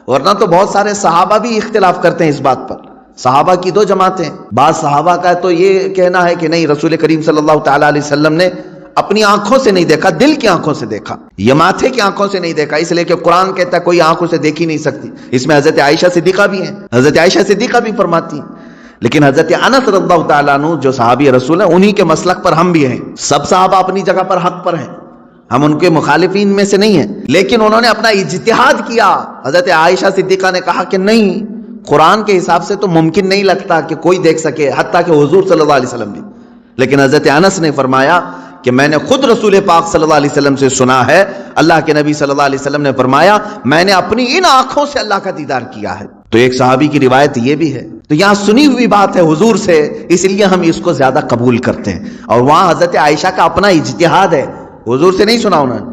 ورنہ تو بہت سارے صحابہ بھی اختلاف کرتے ہیں اس بات پر، صحابہ کی 2 جماعتیں، بعض صحابہ کا تو یہ کہنا ہے کہ نہیں، رسول کریم صلی اللہ تعالی علیہ وسلم نے اپنی آنکھوں سے نہیں دیکھا، دل کی آنکھوں سے دیکھا، یہ ماتھے کی آنکھوں سے نہیں دیکھا، اس لیے کہ قرآن کہتا ہے کوئی آنکھوں سے دیکھی نہیں سکتی۔ اس میں حضرت عائشہ صدیقہ بھی ہیں، حضرت عائشہ صدیقہ بھی فرماتی ہیں، لیکن حضرت انس رضی اللہ تعالیٰ عنہ جو صحابی رسول ہیں انہی کے مسلک پر ہم بھی ہیں۔ سب صحابہ اپنی جگہ پر حق پر ہیں، ہم ان کے مخالفین میں سے نہیں ہیں، لیکن انہوں نے اپنا اجتہاد کیا۔ حضرت عائشہ صدیقہ نے کہا کہ نہیں، قرآن کے حساب سے تو ممکن نہیں لگتا کہ کوئی دیکھ سکے، حتیٰ کہ حضور صلی اللہ علیہ وسلم بھی۔ لیکن حضرت انس نے فرمایا کہ میں نے خود رسول پاک صلی اللہ علیہ وسلم سے سنا ہے، اللہ کے نبی صلی اللہ علیہ وسلم نے فرمایا میں نے اپنی ان آنکھوں سے اللہ کا دیدار کیا ہے۔ تو ایک صحابی کی روایت یہ بھی ہے، تو یہاں سنی ہوئی بات ہے حضور سے، اس لیے ہم اس کو زیادہ قبول کرتے ہیں، اور وہاں حضرت عائشہ کا اپنا اجتہاد ہے، حضور سے نہیں سنا انہوں نے۔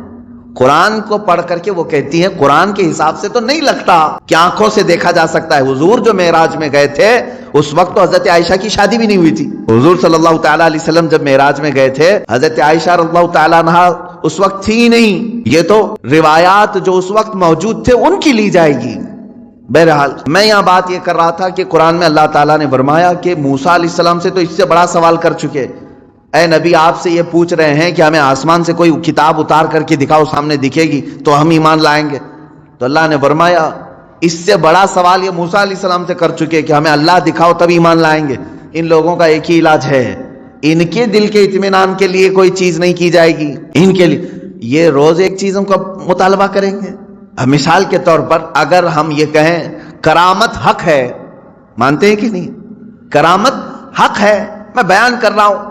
قرآن کو پڑھ کر کے وہ کہتی ہیں قرآن کے حساب سے تو نہیں لگتا کہ آنکھوں سے دیکھا جا سکتا ہے۔ حضور جو معراج میں گئے تھے اس وقت تو حضرت عائشہ کی شادی بھی نہیں ہوئی تھی، حضور صلی اللہ تعالیٰ علیہ وسلم جب معراج میں گئے تھے حضرت عائشہ رضی اللہ تعالیٰ عنہ اس وقت تھی نہیں، یہ تو روایات جو اس وقت موجود تھے ان کی لی جائے گی۔ بہرحال میں یہاں بات یہ کر رہا تھا کہ قرآن میں اللہ تعالیٰ نے فرمایا کہ موسیٰ علیہ السلام سے تو اس سے بڑا سوال کر چکے، اے نبی آپ سے یہ پوچھ رہے ہیں کہ ہمیں آسمان سے کوئی کتاب اتار کر کے دکھاؤ، سامنے دکھے گی تو ہم ایمان لائیں گے۔ تو اللہ نے فرمایا اس سے بڑا سوال یہ موسیٰ علیہ السلام سے کر چکے کہ ہمیں اللہ دکھاؤ تب ایمان لائیں گے۔ ان لوگوں کا ایک ہی علاج ہے، ان کے دل کے اطمینان کے لیے کوئی چیز نہیں کی جائے گی، ان کے لیے یہ روز ایک چیزوں کا مطالبہ کریں گے۔ مثال کے طور پر اگر ہم یہ کہیں کرامت حق ہے، مانتے ہیں کہ نہیں؟ کرامت حق ہے، میں بیان کر رہا ہوں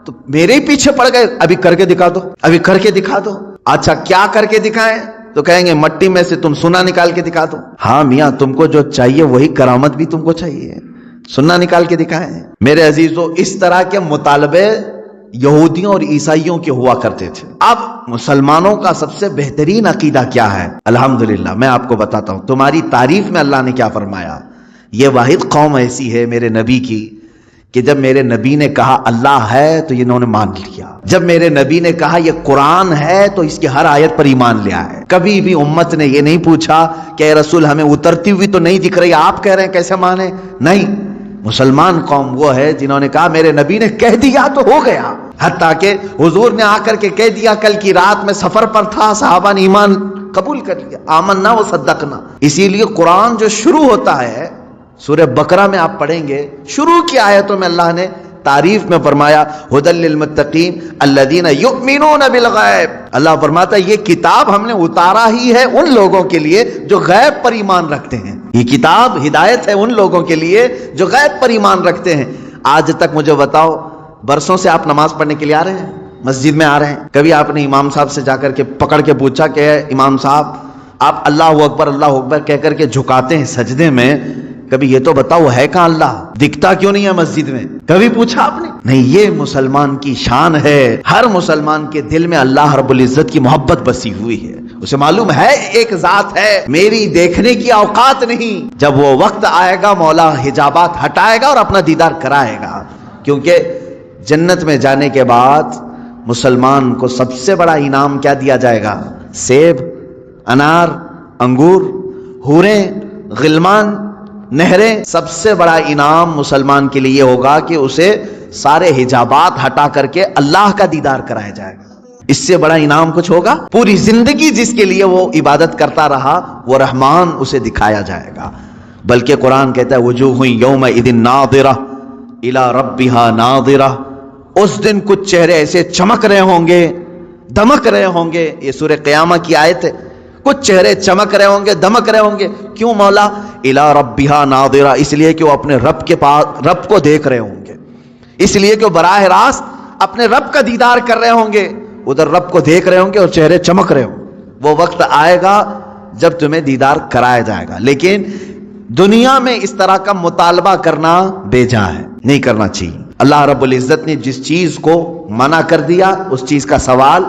تو میرے ہی پیچھے پڑ گئے، ابھی کر کے دکھا دو، ابھی کر کے دکھا دو۔ اچھا کیا کر کے دکھائیں؟ تو کہیں گے مٹی میں سے تم سونا نکال کے دکھا دو۔ ہاں میاں تم کو جو چاہیے وہی کرامت بھی تم کو چاہیے، سونا نکال کے دکھائیں۔ میرے عزیزو اس طرح کے مطالبے یہودیوں اور عیسائیوں کے ہوا کرتے تھے۔ اب مسلمانوں کا سب سے بہترین عقیدہ کیا ہے؟ الحمدللہ میں آپ کو بتاتا ہوں۔ تمہاری تعریف میں اللہ نے کیا فرمایا؟ یہ واحد قوم ایسی ہے میرے نبی کی کہ جب میرے نبی نے کہا اللہ ہے تو انہوں نے مان لیا، جب میرے نبی نے کہا یہ قرآن ہے تو اس کی ہر آیت پر ایمان لیا ہے۔ کبھی بھی امت نے یہ نہیں پوچھا کہ اے رسول ہمیں اترتی ہوئی تو نہیں دکھ رہی، آپ کہہ رہے ہیں کیسے مانے؟ نہیں، مسلمان قوم وہ ہے جنہوں نے کہا میرے نبی نے کہہ دیا تو ہو گیا، حتیٰ کہ حضور نے آ کر کے کہہ دیا کل کی رات میں سفر پر تھا، صحابہ نے ایمان قبول کر لیا، آمنا و صدقنا۔ اسی لیے قرآن جو شروع ہوتا ہے سورہ بقرہ میں آپ پڑھیں گے، شروع کی آیتوں میں اللہ نے تعریف میں فرمایا ھدی للمتقین الذین یؤمنون بالغیب۔ اللہ فرماتا ہے یہ کتاب ہم نے اتارا ہی ہے ان لوگوں کے لیے جو غیب پر ایمان رکھتے ہیں، یہ کتاب ہدایت ہے ان لوگوں کے لیے جو غیب پر ایمان رکھتے ہیں۔ آج تک مجھے بتاؤ، برسوں سے آپ نماز پڑھنے کے لیے آ رہے ہیں، مسجد میں آ رہے ہیں، کبھی آپ نے امام صاحب سے جا کر کے پکڑ کے پوچھا کہ امام صاحب آپ اللہ اکبر کہہ کر کے جھکاتے ہیں سجدے میں، کبھی یہ تو بتاؤ ہے کہاں اللہ؟ دکھتا کیوں نہیں ہے مسجد میں؟ کبھی پوچھا آپ نے؟ نہیں، یہ مسلمان کی شان ہے۔ ہر مسلمان کے دل میں اللہ رب العزت کی محبت بسی ہوئی ہے، اسے معلوم ہے ایک ذات ہے، میری دیکھنے کی اوقات نہیں، جب وہ وقت آئے گا مولا حجابات ہٹائے گا اور اپنا دیدار کرائے گا۔ کیونکہ جنت میں جانے کے بعد مسلمان کو سب سے بڑا انعام کیا دیا جائے گا؟ سیب، انار، انگور، حوریں، غلمان، نہریں۔ سب سے بڑا انعام مسلمان کے لیے یہ ہوگا کہ اسے سارے حجابات ہٹا کر کے اللہ کا دیدار کرایا جائے گا۔ اس سے بڑا انعام کچھ ہوگا؟ پوری زندگی جس کے لیے وہ عبادت کرتا رہا وہ رحمان اسے دکھایا جائے گا۔ بلکہ قرآن کہتا ہے وجوہ یومئذ ناظرہ الی ربہا ناظرہ، اس دن کچھ چہرے ایسے چمک رہے ہوں گے، دمک رہے ہوں گے۔ یہ سورہ قیامہ کی آیت ہے، کچھ چہرے چمک رہے ہوں گے، دمک رہے ہوں گے۔ کیوں مولا؟ الی ربہا ناظرہ، اس لیے کہ وہ اپنے رب کے پاس رب کو دیکھ رہے ہوں گے، اس لیے کہ وہ براہ راست اپنے رب کا دیدار کر رہے ہوں گے، ادھر رب کو دیکھ رہے ہوں گے اور چہرے چمک رہے ہوں گے۔ وہ وقت آئے گا جب تمہیں دیدار کرایا جائے گا، لیکن دنیا میں اس طرح کا مطالبہ کرنا بیجا ہے، نہیں کرنا چاہیے۔ اللہ رب العزت نے جس چیز کو منع کر دیا اس چیز کا سوال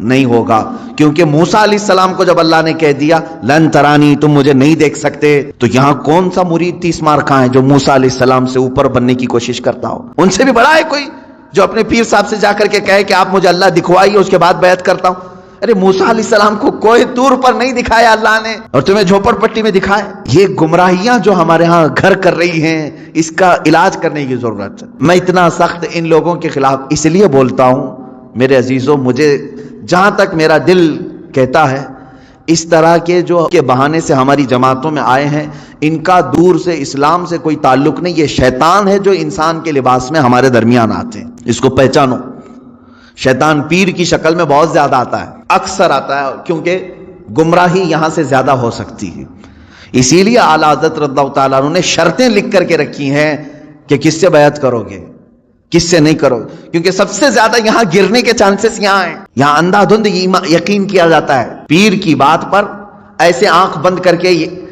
نہیں ہوگا، کیونکہ موسیٰ علیہ السلام کو جب اللہ نے کہہ دیا لن ترانی، تم مجھے نہیں دیکھ سکتے، تو یہاں کون سا مرید 30 مار کھائے جو موسیٰ علیہ السلام سے اوپر بننے کی کوشش کرتا ہو؟ ان سے بھی بڑا ہے کوئی جو اپنے پیر صاحب سے جا کر کے کہے کہ آپ مجھے اللہ دکھوائیے اس کے بعد بیعت کرتا ہوں؟ ارے موسیٰ علیہ السلام کو کوئی طور پر نہیں دکھایا اللہ نے، اور تمہیں جھوپڑ پٹی میں دکھائے۔ یہ گمراہیاں جو ہمارے ہاں گھر کر رہی ہیں، اس کا علاج کرنے کی ضرورت ہے۔ میں اتنا سخت ان لوگوں کے خلاف اس لیے بولتا ہوں میرے عزیزوں، مجھے جہاں تک میرا دل کہتا ہے اس طرح کے جو کے بہانے سے ہماری جماعتوں میں آئے ہیں، ان کا دور سے اسلام سے کوئی تعلق نہیں، یہ شیطان ہے جو انسان کے لباس میں ہمارے درمیان آتے ہیں۔ اس کو پہچانو، شیطان پیر کی شکل میں بہت زیادہ آتا ہے، اکثر آتا ہے، کیونکہ گمراہی یہاں سے زیادہ ہو سکتی ہے۔ اسی لیے اعلیٰ حضرت رضی اللہ تعالیٰ عنہ نے شرطیں لکھ کر کے رکھی ہیں کہ کس سے بیعت کرو گے، کس سے نہیں کرو، کیونکہ سب سے زیادہ یہاں گرنے کے چانسز یہاں ہیں۔ یہاں اندھا دھند یقین کیا جاتا ہے، پیر کی بات پر ایسے آنکھ بند کر کے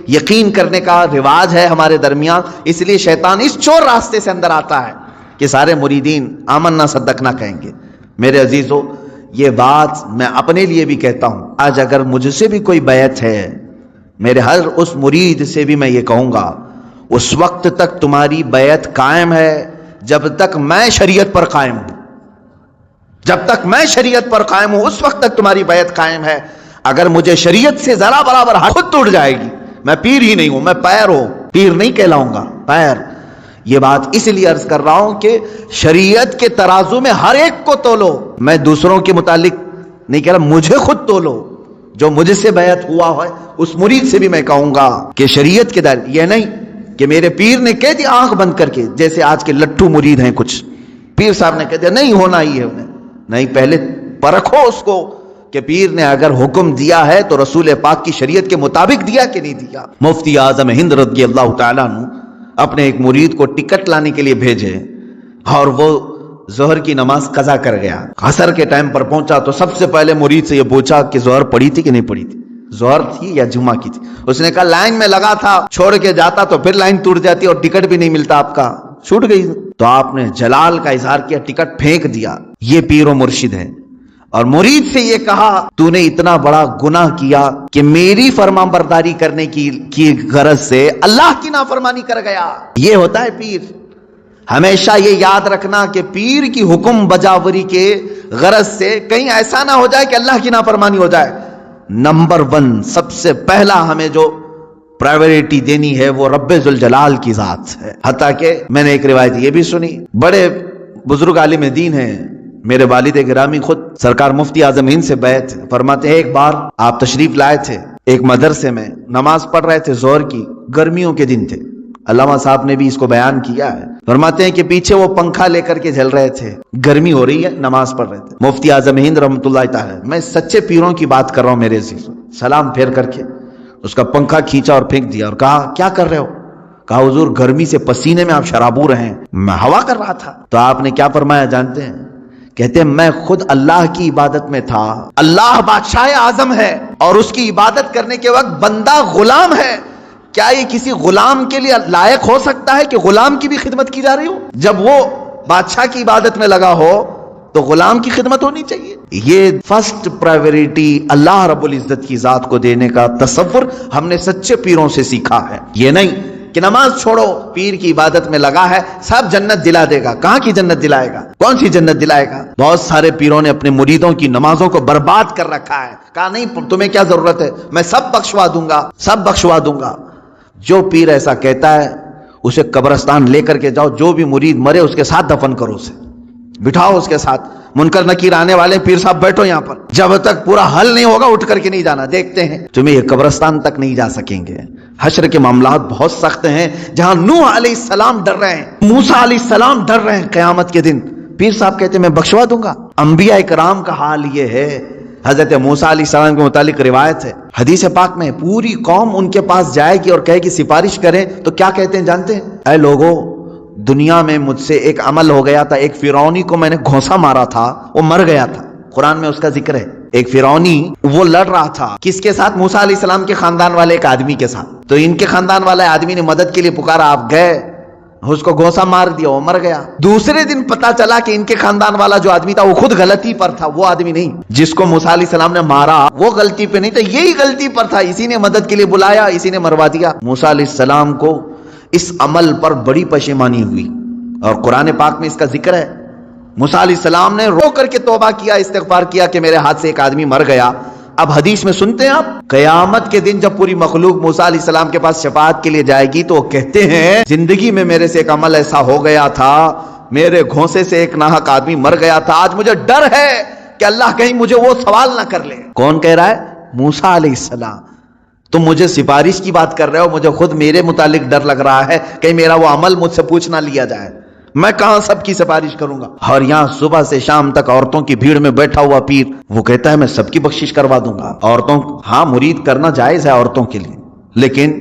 یقین کرنے کا رواج ہے ہمارے درمیان۔ اس لیے شیطان اس چور راستے سے اندر آتا ہے کہ سارے مریدین آمنا صدقنا کہیں گے۔ میرے عزیزو، یہ بات میں اپنے لیے بھی کہتا ہوں، آج اگر مجھ سے بھی کوئی بیعت ہے، میرے ہر اس مرید سے بھی میں یہ کہوں گا اس وقت تک تمہاری بیعت قائم ہے جب تک میں شریعت پر قائم ہوں، جب تک میں شریعت پر قائم ہوں اس وقت تک تمہاری بیعت قائم ہے۔ اگر مجھے شریعت سے ذرا برابر خود ٹوٹ جائے گی، میں پیر ہی نہیں ہوں، میں پیر ہوں، پیر نہیں کہلاؤں گا، پیر۔ یہ بات اس لیے عرض کر رہا ہوں کہ شریعت کے ترازو میں ہر ایک کو تولو، میں دوسروں کے متعلق نہیں کہہ رہا، مجھے خود تولو۔ جو مجھ سے بیعت ہوا ہے اس مرید سے بھی میں کہوں گا کہ شریعت کے دائرے، یہ نہیں کہ میرے پیر نے کہہ دیا آنکھ بند کر کے، جیسے آج کے لٹھو مرید ہیں کچھ، پیر صاحب نے کہہ دیا نہیں ہونا ہی ہے انہیں، نہیں، پہلے پرکھو اس کو کہ پیر نے اگر حکم دیا ہے تو رسول پاک کی شریعت کے مطابق دیا کہ نہیں دیا۔ مفتی اعظم ہند رضی اللہ تعالیٰ عنہ اپنے ایک مرید کو ٹکٹ لانے کے لیے بھیجے اور وہ ظہر کی نماز قضا کر گیا۔ عصر کے ٹائم پر پہنچا تو سب سے پہلے مرید سے یہ پوچھا کہ ظہر پڑھی تھی کہ نہیں پڑھی تھی، ظہر تھی یا جمعہ کی تھی؟ اس نے کہا لائن میں لگا تھا، چھوڑ کے جاتا تو پھر لائن ٹوٹ جاتی اور ٹکٹ بھی نہیں ملتا آپ کا۔ چھوٹ گئی. تو آپ نے جلال کا اظہار کیا, ٹکٹ پھینک دیا. یہ پیر و مرشد ہے. اور مرید سے یہ کہا تو نے اتنا بڑا گناہ کیا کہ میری فرما برداری کرنے کی غرض سے اللہ کی نافرمانی کر گیا. یہ ہوتا ہے پیر. ہمیشہ یہ یاد رکھنا کہ پیر کی حکم بجاوری کے غرض سے کہیں ایسا نہ ہو جائے کہ اللہ کی نافرمانی ہو جائے. نمبر 1 سب سے پہلا ہمیں جو پرائیورٹی دینی ہے وہ رب ذوالجلال کی ذات ہے. حتیٰ کہ میں نے ایک روایت یہ بھی سنی, بڑے بزرگ عالم دین ہیں, میرے والد گرامی خود سرکار مفتی اعظم ہند سے بیعت فرماتے ہیں, ایک بار آپ تشریف لائے تھے ایک مدرسے میں, نماز پڑھ رہے تھے ظہر کی, گرمیوں کے دن تھے. علامہ صاحب نے بھی اس کو بیان کیا ہے. فرماتے ہیں کہ پیچھے وہ پنکھا لے کر کے جل رہے تھے, گرمی ہو رہی ہے, نماز پڑھ رہے تھے. مفتی اعظم ہند رحمۃ اللہ تعالی, میں سچے پیروں کی بات کر رہا ہوں میرے عزیز, سلام پھیر کر کے اس کا پنکھا کھینچا اور پھینک دیا اور کہا کیا کر رہے ہو؟ کہا حضور گرمی سے پسینے میں آپ شرابور ہیں, میں ہوا کر رہا تھا. تو آپ نے کیا فرمایا جانتے ہیں؟ کہتے ہیں میں خود اللہ کی عبادت میں تھا. اللہ بادشاہ اعظم ہے اور اس کی عبادت کرنے کے وقت بندہ غلام ہے. کیا یہ کسی غلام کے لیے لائق ہو سکتا ہے کہ غلام کی بھی خدمت کی جا رہی ہو؟ جب وہ بادشاہ کی عبادت میں لگا ہو تو غلام کی خدمت ہونی چاہیے. یہ فرسٹ پرائیورٹی اللہ رب العزت کی ذات کو دینے کا تصور ہم نے سچے پیروں سے سیکھا ہے. یہ نہیں کہ نماز چھوڑو, پیر کی عبادت میں لگا ہے سب جنت دلا دے گا. کہاں کی جنت دلائے گا؟ کون سی جنت دلائے گا؟ بہت سارے پیروں نے اپنے مریدوں کی نمازوں کو برباد کر رکھا ہے. کہا نہیں تمہیں کیا ضرورت ہے, میں سب بخشوا دوں گا, سب بخشوا دوں گا. جو پیر ایسا کہتا ہے اسے قبرستان لے کر کے جاؤ, جو بھی مرید مرے اس کے ساتھ دفن کرو, اسے بٹھاؤ اس کے ساتھ. منکر نکیر آنے والے پیر صاحب بیٹھو یہاں پر, جب تک پورا حل نہیں ہوگا اٹھ کر کے نہیں جانا. دیکھتے ہیں تمہیں یہ قبرستان تک نہیں جا سکیں گے. حشر کے معاملات بہت سخت ہیں. جہاں نوح علیہ السلام ڈر رہے ہیں, موسیٰ علیہ السلام ڈر رہے ہیں قیامت کے دن, پیر صاحب کہتے ہیں میں بخشوا دوں گا. انبیاء کرام کا حال یہ ہے. حضرت موسیٰ علیہ السلام کے متعلق روایت ہے حدیث پاک میں, پوری قوم ان کے پاس جائے گی اور کہے کہ سفارش کریں, تو کیا کہتے ہیں جانتے ہیں؟ اے لوگوں, دنیا میں مجھ سے ایک عمل ہو گیا تھا, ایک فرعونی کو میں نے گھونسا مارا تھا, وہ مر گیا تھا. قرآن میں اس کا ذکر ہے. ایک فرعونی وہ لڑ رہا تھا کس کے ساتھ؟ موسیٰ علیہ السلام کے خاندان والے ایک آدمی کے ساتھ. تو ان کے خاندان والے آدمی نے مدد کے لیے پکارا, آپ گئے, اس کو گھونسا مار دیا, وہ مر گیا. دوسرے دن پتا چلا کہ ان کے خاندان والا جو آدمی تھا وہ خود غلطی پر تھا, وہ آدمی نہیں جس کو موسیٰ علیہ السلام نے مارا وہ غلطی پہ نہیں تھا, یہی غلطی پر تھا, اسی نے مدد کے لیے بلایا, اسی نے مروا دیا. موسیٰ علیہ السلام کو اس عمل پر بڑی پشیمانی ہوئی اور قرآن پاک میں اس کا ذکر ہے. موسیٰ علیہ السلام نے رو کر کے توبہ کیا, استغفار کیا کہ میرے ہاتھ سے ایک آدمی مر گیا. اب حدیث میں سنتے ہیں آپ, قیامت کے دن جب پوری مخلوق موسیٰ علیہ السلام کے پاس شفاعت کے لیے جائے گی تو وہ کہتے ہیں زندگی میں میرے سے ایک عمل ایسا ہو گیا تھا, میرے گھونسے سے ایک ناحق آدمی مر گیا تھا, آج مجھے ڈر ہے کہ اللہ کہیں مجھے وہ سوال نہ کر لے. کون کہہ رہا ہے؟ موسیٰ علیہ السلام. تم مجھے سفارش کی بات کر رہے ہو, مجھے خود میرے متعلق ڈر لگ رہا ہے کہیں میرا وہ عمل مجھ سے پوچھ نہ لیا جائے, میں کہاں سب کی سفارش کروں گا. اور یہاں صبح سے شام تک عورتوں کی بھیڑ میں بیٹھا ہوا پیر وہ کہتا ہے میں سب کی بخشش کروا دوں گا. عورتوں, ہاں مرید کرنا جائز ہے عورتوں کے لیے, لیکن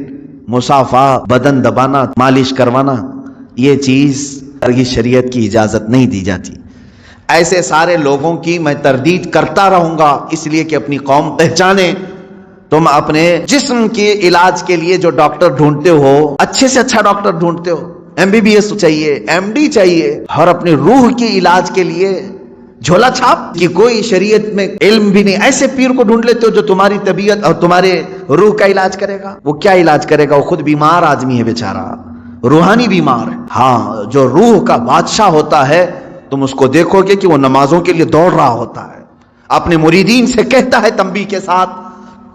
مصافحہ, بدن دبانا, مالش کروانا, یہ چیز ہرگز شریعت کی اجازت نہیں دی جاتی. ایسے سارے لوگوں کی میں تردید کرتا رہوں گا اس لیے کہ اپنی قوم پہچانے. تم اپنے جسم کے علاج کے لیے جو ڈاکٹر ڈھونڈتے ہو, اچھے سے اچھا ڈاکٹر ڈھونڈتے ہو, MBBS چاہیے, MD چاہیے, اور اپنے روح کے علاج کے لیے جھولا چھاپ کی کوئی شریعت میں علم بھی نہیں, ایسے پیر کو ڈھونڈ لیتے ہو جو تمہاری طبیعت اور تمہارے روح کا علاج کرے گا. وہ کیا علاج کرے گا؟ وہ خود بیمار آدمی ہے بیچارہ, روحانی بیمار ہے. ہاں, جو روح کا بادشاہ ہوتا ہے تم اس کو دیکھو گے کہ وہ نمازوں کے لیے دوڑ رہا ہوتا ہے, اپنے مریدین سے کہتا ہے تنبیہ کے ساتھ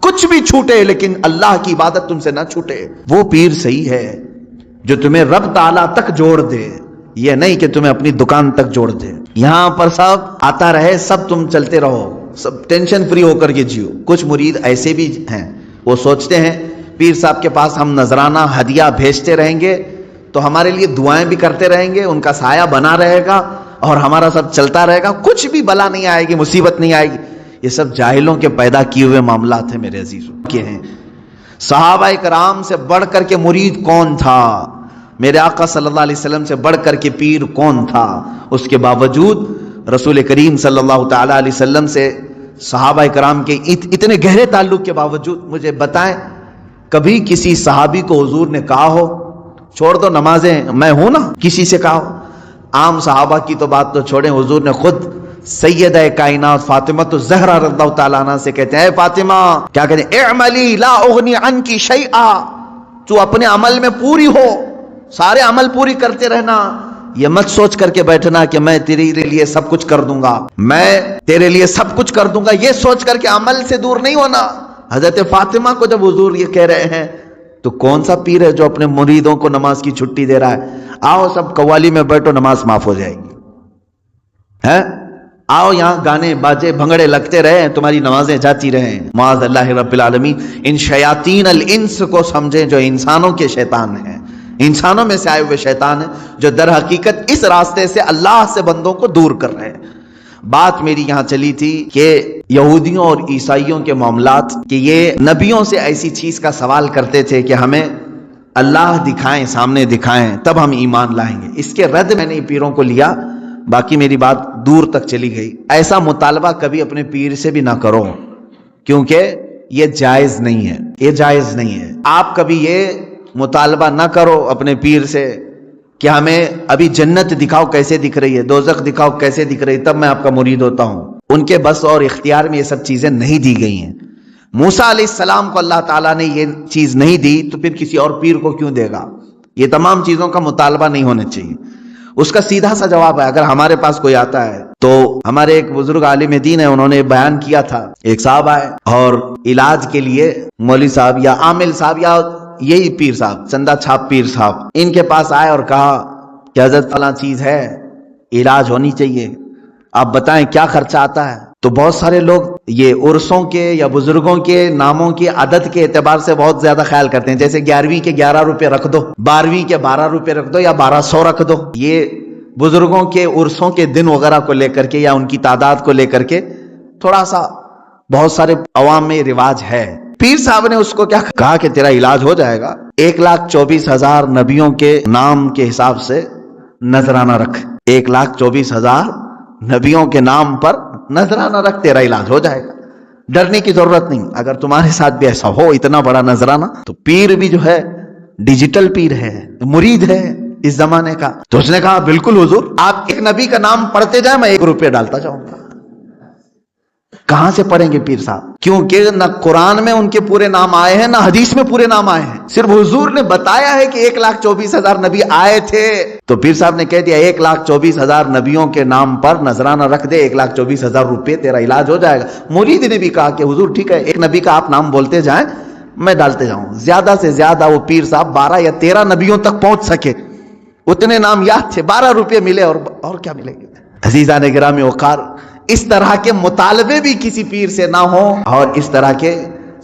کچھ بھی چھوٹے لیکن اللہ کی عبادت تم سے نہ چھوٹے. وہ پیر صحیح ہے جو تمہیں رب تعالیٰ تک جوڑ دے, یہ نہیں کہ تمہیں اپنی دکان تک جوڑ دے. یہاں پر سب آتا رہے, سب تم چلتے رہو, سب ٹینشن فری ہو کر کے جیو. کچھ مرید ایسے بھی ہیں وہ سوچتے ہیں پیر صاحب کے پاس ہم نذرانہ ہدیہ بھیجتے رہیں گے تو ہمارے لیے دعائیں بھی کرتے رہیں گے, ان کا سایہ بنا رہے گا اور ہمارا سب چلتا رہے گا, کچھ بھی بلا نہیں آئے گی, مصیبت نہیں آئے گی. یہ سب جاہلوں کے پیدا کیے ہوئے معاملات ہیں میرے عزیزوں کے ہیں. صحابہ کرام سے بڑھ کر کے مرید کون تھا؟ میرے آقا صلی اللہ علیہ وسلم سے بڑھ کر کے پیر کون تھا؟ اس کے باوجود رسول کریم صلی اللہ تعالی علیہ وسلم سے صحابہ کرام کے اتنے گہرے تعلق کے باوجود مجھے بتائیں کبھی کسی صحابی کو حضور نے کہا ہو چھوڑ دو نمازیں میں ہوں نا کسی سے کہا. عام صحابہ کی تو بات تو چھوڑیں، حضور نے خود سیدہ کائنات فاطمہ الزہرا رضی اللہ تعالیٰ عنہ سے کہتے ہیں، اے فاطمہ کیا کہتے ہیں، اعملی لا اغنی عنکی شیئا، تو اپنے عمل میں پوری ہو، سارے عمل پوری کرتے رہنا، یہ مت سوچ کر کے بیٹھنا کہ میں تیرے لیے سب کچھ کر دوں گا، میں تیرے لیے سب کچھ کر دوں گا، یہ سوچ کر کے عمل سے دور نہیں ہونا. حضرت فاطمہ کو جب حضور یہ کہہ رہے ہیں تو کون سا پیر ہے جو اپنے مریدوں کو نماز کی چھٹی دے رہا ہے؟ آؤ سب قوالی میں بیٹھو، نماز معاف ہو جائے گی. آؤ یہاں گانے باجے بھنگڑے لگتے رہے، تمہاری نمازیں جاتی رہیں. معاذ اللہ رب العالمین ان شیاطین الانس کو سمجھیں جو انسانوں کے شیطان ہیں، انسانوں میں سے آئے ہوئے شیطان ہیں جو در حقیقت اس راستے سے اللہ سے بندوں کو دور کر رہے ہیں. بات میری یہاں چلی تھی کہ یہودیوں اور عیسائیوں کے معاملات، کہ یہ نبیوں سے ایسی چیز کا سوال کرتے تھے کہ ہمیں اللہ دکھائیں، سامنے دکھائیں تب ہم ایمان لائیں گے. اس کے رد میں نے پیروں کو لیا، باقی میری بات دور تک چلی گئی. ایسا مطالبہ کبھی اپنے پیر سے بھی نہ کرو، کیونکہ یہ جائز نہیں ہے، یہ جائز نہیں ہے. آپ کبھی یہ مطالبہ نہ کرو اپنے پیر سے کہ ہمیں ابھی جنت دکھاؤ کیسے دکھ رہی ہے، دوزخ دکھاؤ کیسے دکھ رہی ہے، تب میں آپ کا مرید ہوتا ہوں. ان کے بس اور اختیار میں یہ سب چیزیں نہیں دی گئی ہیں. موسیٰ علیہ السلام کو اللہ تعالیٰ نے یہ چیز نہیں دی تو پھر کسی اور پیر کو کیوں دے گا؟ یہ تمام چیزوں کا مطالبہ نہیں ہونا چاہیے. اس کا سیدھا سا جواب ہے، اگر ہمارے پاس کوئی آتا ہے تو ہمارے ایک بزرگ عالم دین ہے، انہوں نے بیان کیا تھا، ایک صاحب آئے اور علاج کے لیے مولوی صاحب یا عامل صاحب یا یہی پیر صاحب چندہ چھاپ پیر صاحب ان کے پاس آئے اور کہا کہ حضرت فلاں چیز ہے، علاج ہونی چاہیے، آپ بتائیں کیا خرچہ آتا ہے. تو بہت سارے لوگ یہ عرسوں کے یا بزرگوں کے ناموں کی عدد کے اعتبار سے بہت زیادہ خیال کرتے ہیں، جیسے 11ویں کے 11 روپے رکھ دو، 12ویں کے 12 روپے رکھ دو یا 1200 رکھ دو. یہ بزرگوں کے عرسوں کے دن وغیرہ کو لے کر کے یا ان کی تعداد کو لے کر کے تھوڑا سا بہت سارے عوام میں رواج ہے. پیر صاحب نے اس کو کیا کہا کہ تیرا علاج ہو جائے گا، 1,24,000 نبیوں کے نام کے حساب سے نذرانہ رکھ، 1,24,000 نبیوں کے نام پر نذرانہ رکھ، تیرا علاج ہو جائے گا، ڈرنے کی ضرورت نہیں. اگر تمہارے ساتھ بھی ایسا ہو اتنا بڑا نذرانہ، تو پیر بھی جو ہے ڈیجیٹل پیر ہے، مرید ہے اس زمانے کا. تو اس نے کہا بالکل حضور، آپ ایک نبی کا نام پڑھتے جائیں، میں 1 روپے ڈالتا جاؤں گا. کہاں سے پڑھیں گے پیر صاحب؟ کیونکہ نہ قرآن میں ان کے پورے نام آئے ہیں، نہ حدیث میں پورے نام آئے ہیں. صرف حضور نے بتایا ہے کہ 1,24,000 نبی آئے تھے. تو پیر صاحب نے کہہ دیا 1,24,000 نبیوں کے نام پر نذرانہ رکھ دے، 1,24,000 روپے، تیرا علاج ہو جائے گا. مرید نے بھی کہا کہ حضور ٹھیک ہے، ایک نبی کا آپ نام بولتے جائیں، میں ڈالتے جاؤں. زیادہ سے زیادہ وہ پیر صاحب 12 یا 13 نبیوں تک پہنچ سکے، اتنے نام یاد تھے، 12 روپے ملے اور کیا ملے گے. عزیزان گرامی وقار، اس طرح کے مطالبے بھی کسی پیر سے نہ ہوں، اور اس طرح کے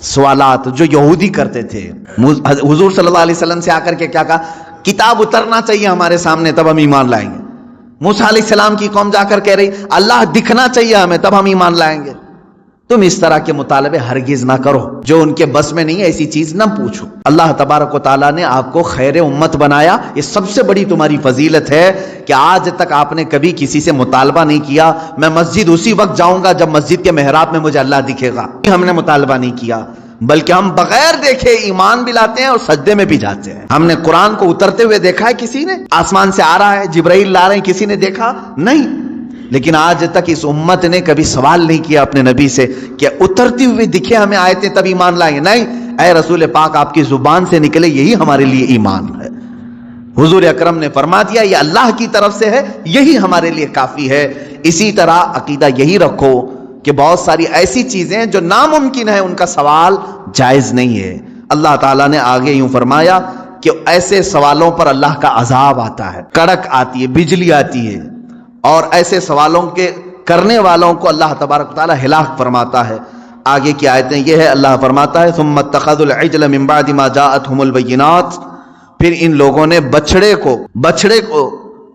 سوالات جو یہودی کرتے تھے. حضور صلی اللہ علیہ وسلم سے آ کر کے کیا کہا؟ کتاب اترنا چاہیے ہمارے سامنے تب ہم ایمان لائیں گے. موسیٰ علیہ السلام کی قوم جا کر کہہ رہی اللہ دکھنا چاہیے ہمیں تب ہم ایمان لائیں گے. تم اس طرح کے مطالبے ہرگز نہ کرو، جو ان کے بس میں نہیں ہے ایسی چیز نہ پوچھو. اللہ تبارک و تعالیٰ نے آپ کو خیر امت بنایا، یہ سب سے بڑی تمہاری فضیلت ہے کہ آج تک آپ نے کبھی کسی سے مطالبہ نہیں کیا میں مسجد اسی وقت جاؤں گا جب مسجد کے محراب میں مجھے اللہ دکھے گا. ہم نے مطالبہ نہیں کیا، بلکہ ہم بغیر دیکھے ایمان بھی لاتے ہیں اور سجدے میں بھی جاتے ہیں. ہم نے قرآن کو اترتے ہوئے دیکھا ہے کسی نے؟ آسمان سے آ رہا ہے، جبرائیل لا رہے ہیں، کسی نے دیکھا؟ نہیں. لیکن آج تک اس امت نے کبھی سوال نہیں کیا اپنے نبی سے کہ اترتی ہوئی دکھے ہمیں آیتیں تب ایمان لائیں گے. نہیں، اے رسول پاک آپ کی زبان سے نکلے یہی ہمارے لیے ایمان ہے. حضور اکرم نے فرما دیا یہ اللہ کی طرف سے ہے، یہی ہمارے لیے کافی ہے. اسی طرح عقیدہ یہی رکھو کہ بہت ساری ایسی چیزیں جو ناممکن ہے ان کا سوال جائز نہیں ہے. اللہ تعالیٰ نے آگے یوں فرمایا کہ ایسے سوالوں پر اللہ کا عذاب آتا ہے، کڑک آتی ہے، بجلی آتی ہے، اور ایسے سوالوں کے کرنے والوں کو اللہ تبارک تعالیٰ ہلاک فرماتا ہے. آگے کی آیتیں یہ ہے، اللہ فرماتا ہے ثم اتخذوا العجل من بعد ما جاءتهم البینات، پھر ان لوگوں نے بچڑے کو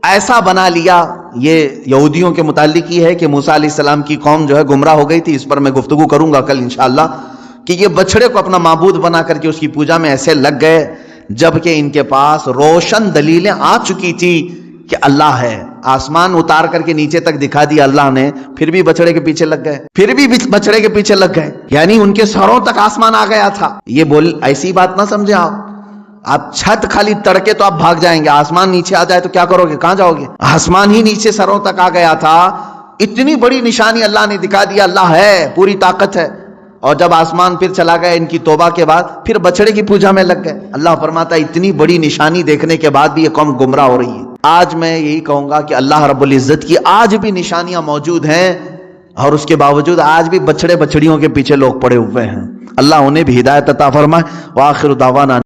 ایسا بنا لیا. یہ یہودیوں کے متعلق یہ ہے کہ موسیٰ علیہ السلام کی قوم جو ہے گمراہ ہو گئی تھی، اس پر میں گفتگو کروں گا کل انشاءاللہ، کہ یہ بچڑے کو اپنا معبود بنا کر کے اس کی پوجا میں ایسے لگ گئے جبکہ ان کے پاس روشن دلیلیں آ چکی تھی کہ اللہ ہے. آسمان اتار کر کے نیچے تک دکھا دیا اللہ نے، پھر بھی بچڑے کے پیچھے لگ گئے، یعنی ان کے سروں تک آسمان آ گیا تھا. یہ ایسی بات نہ سمجھے آپ. آپ چھت خالی تڑکے تو آپ بھاگ جائیں گے، آسمان نیچے آ جائے تو کیا کرو گے؟ کہاں جاؤ گے؟ آسمان ہی نیچے سروں تک آ گیا تھا، اتنی بڑی نشانی اللہ نے دکھا دیا، اللہ ہے، پوری طاقت ہے۔ اور جب آسمان پھر چلا گیا ان کی توبہ کے بعد، پھر بچڑے کی پوجا میں لگ گئے۔ اللہ فرماتا ہے اتنی بڑی نشانی دیکھنے کے بعد بھی یہ قوم گمراہ ہو رہی ہے۔ آج میں یہی کہوں گا کہ اللہ رب العزت کی آج بھی نشانیاں موجود ہیں، اور اس کے باوجود آج بھی بچڑے بچڑیوں کے پیچھے لوگ پڑے ہوئے ہیں۔ اللہ انہیں بھی ہدایت عطا فرمائے۔ وآخر دعوانا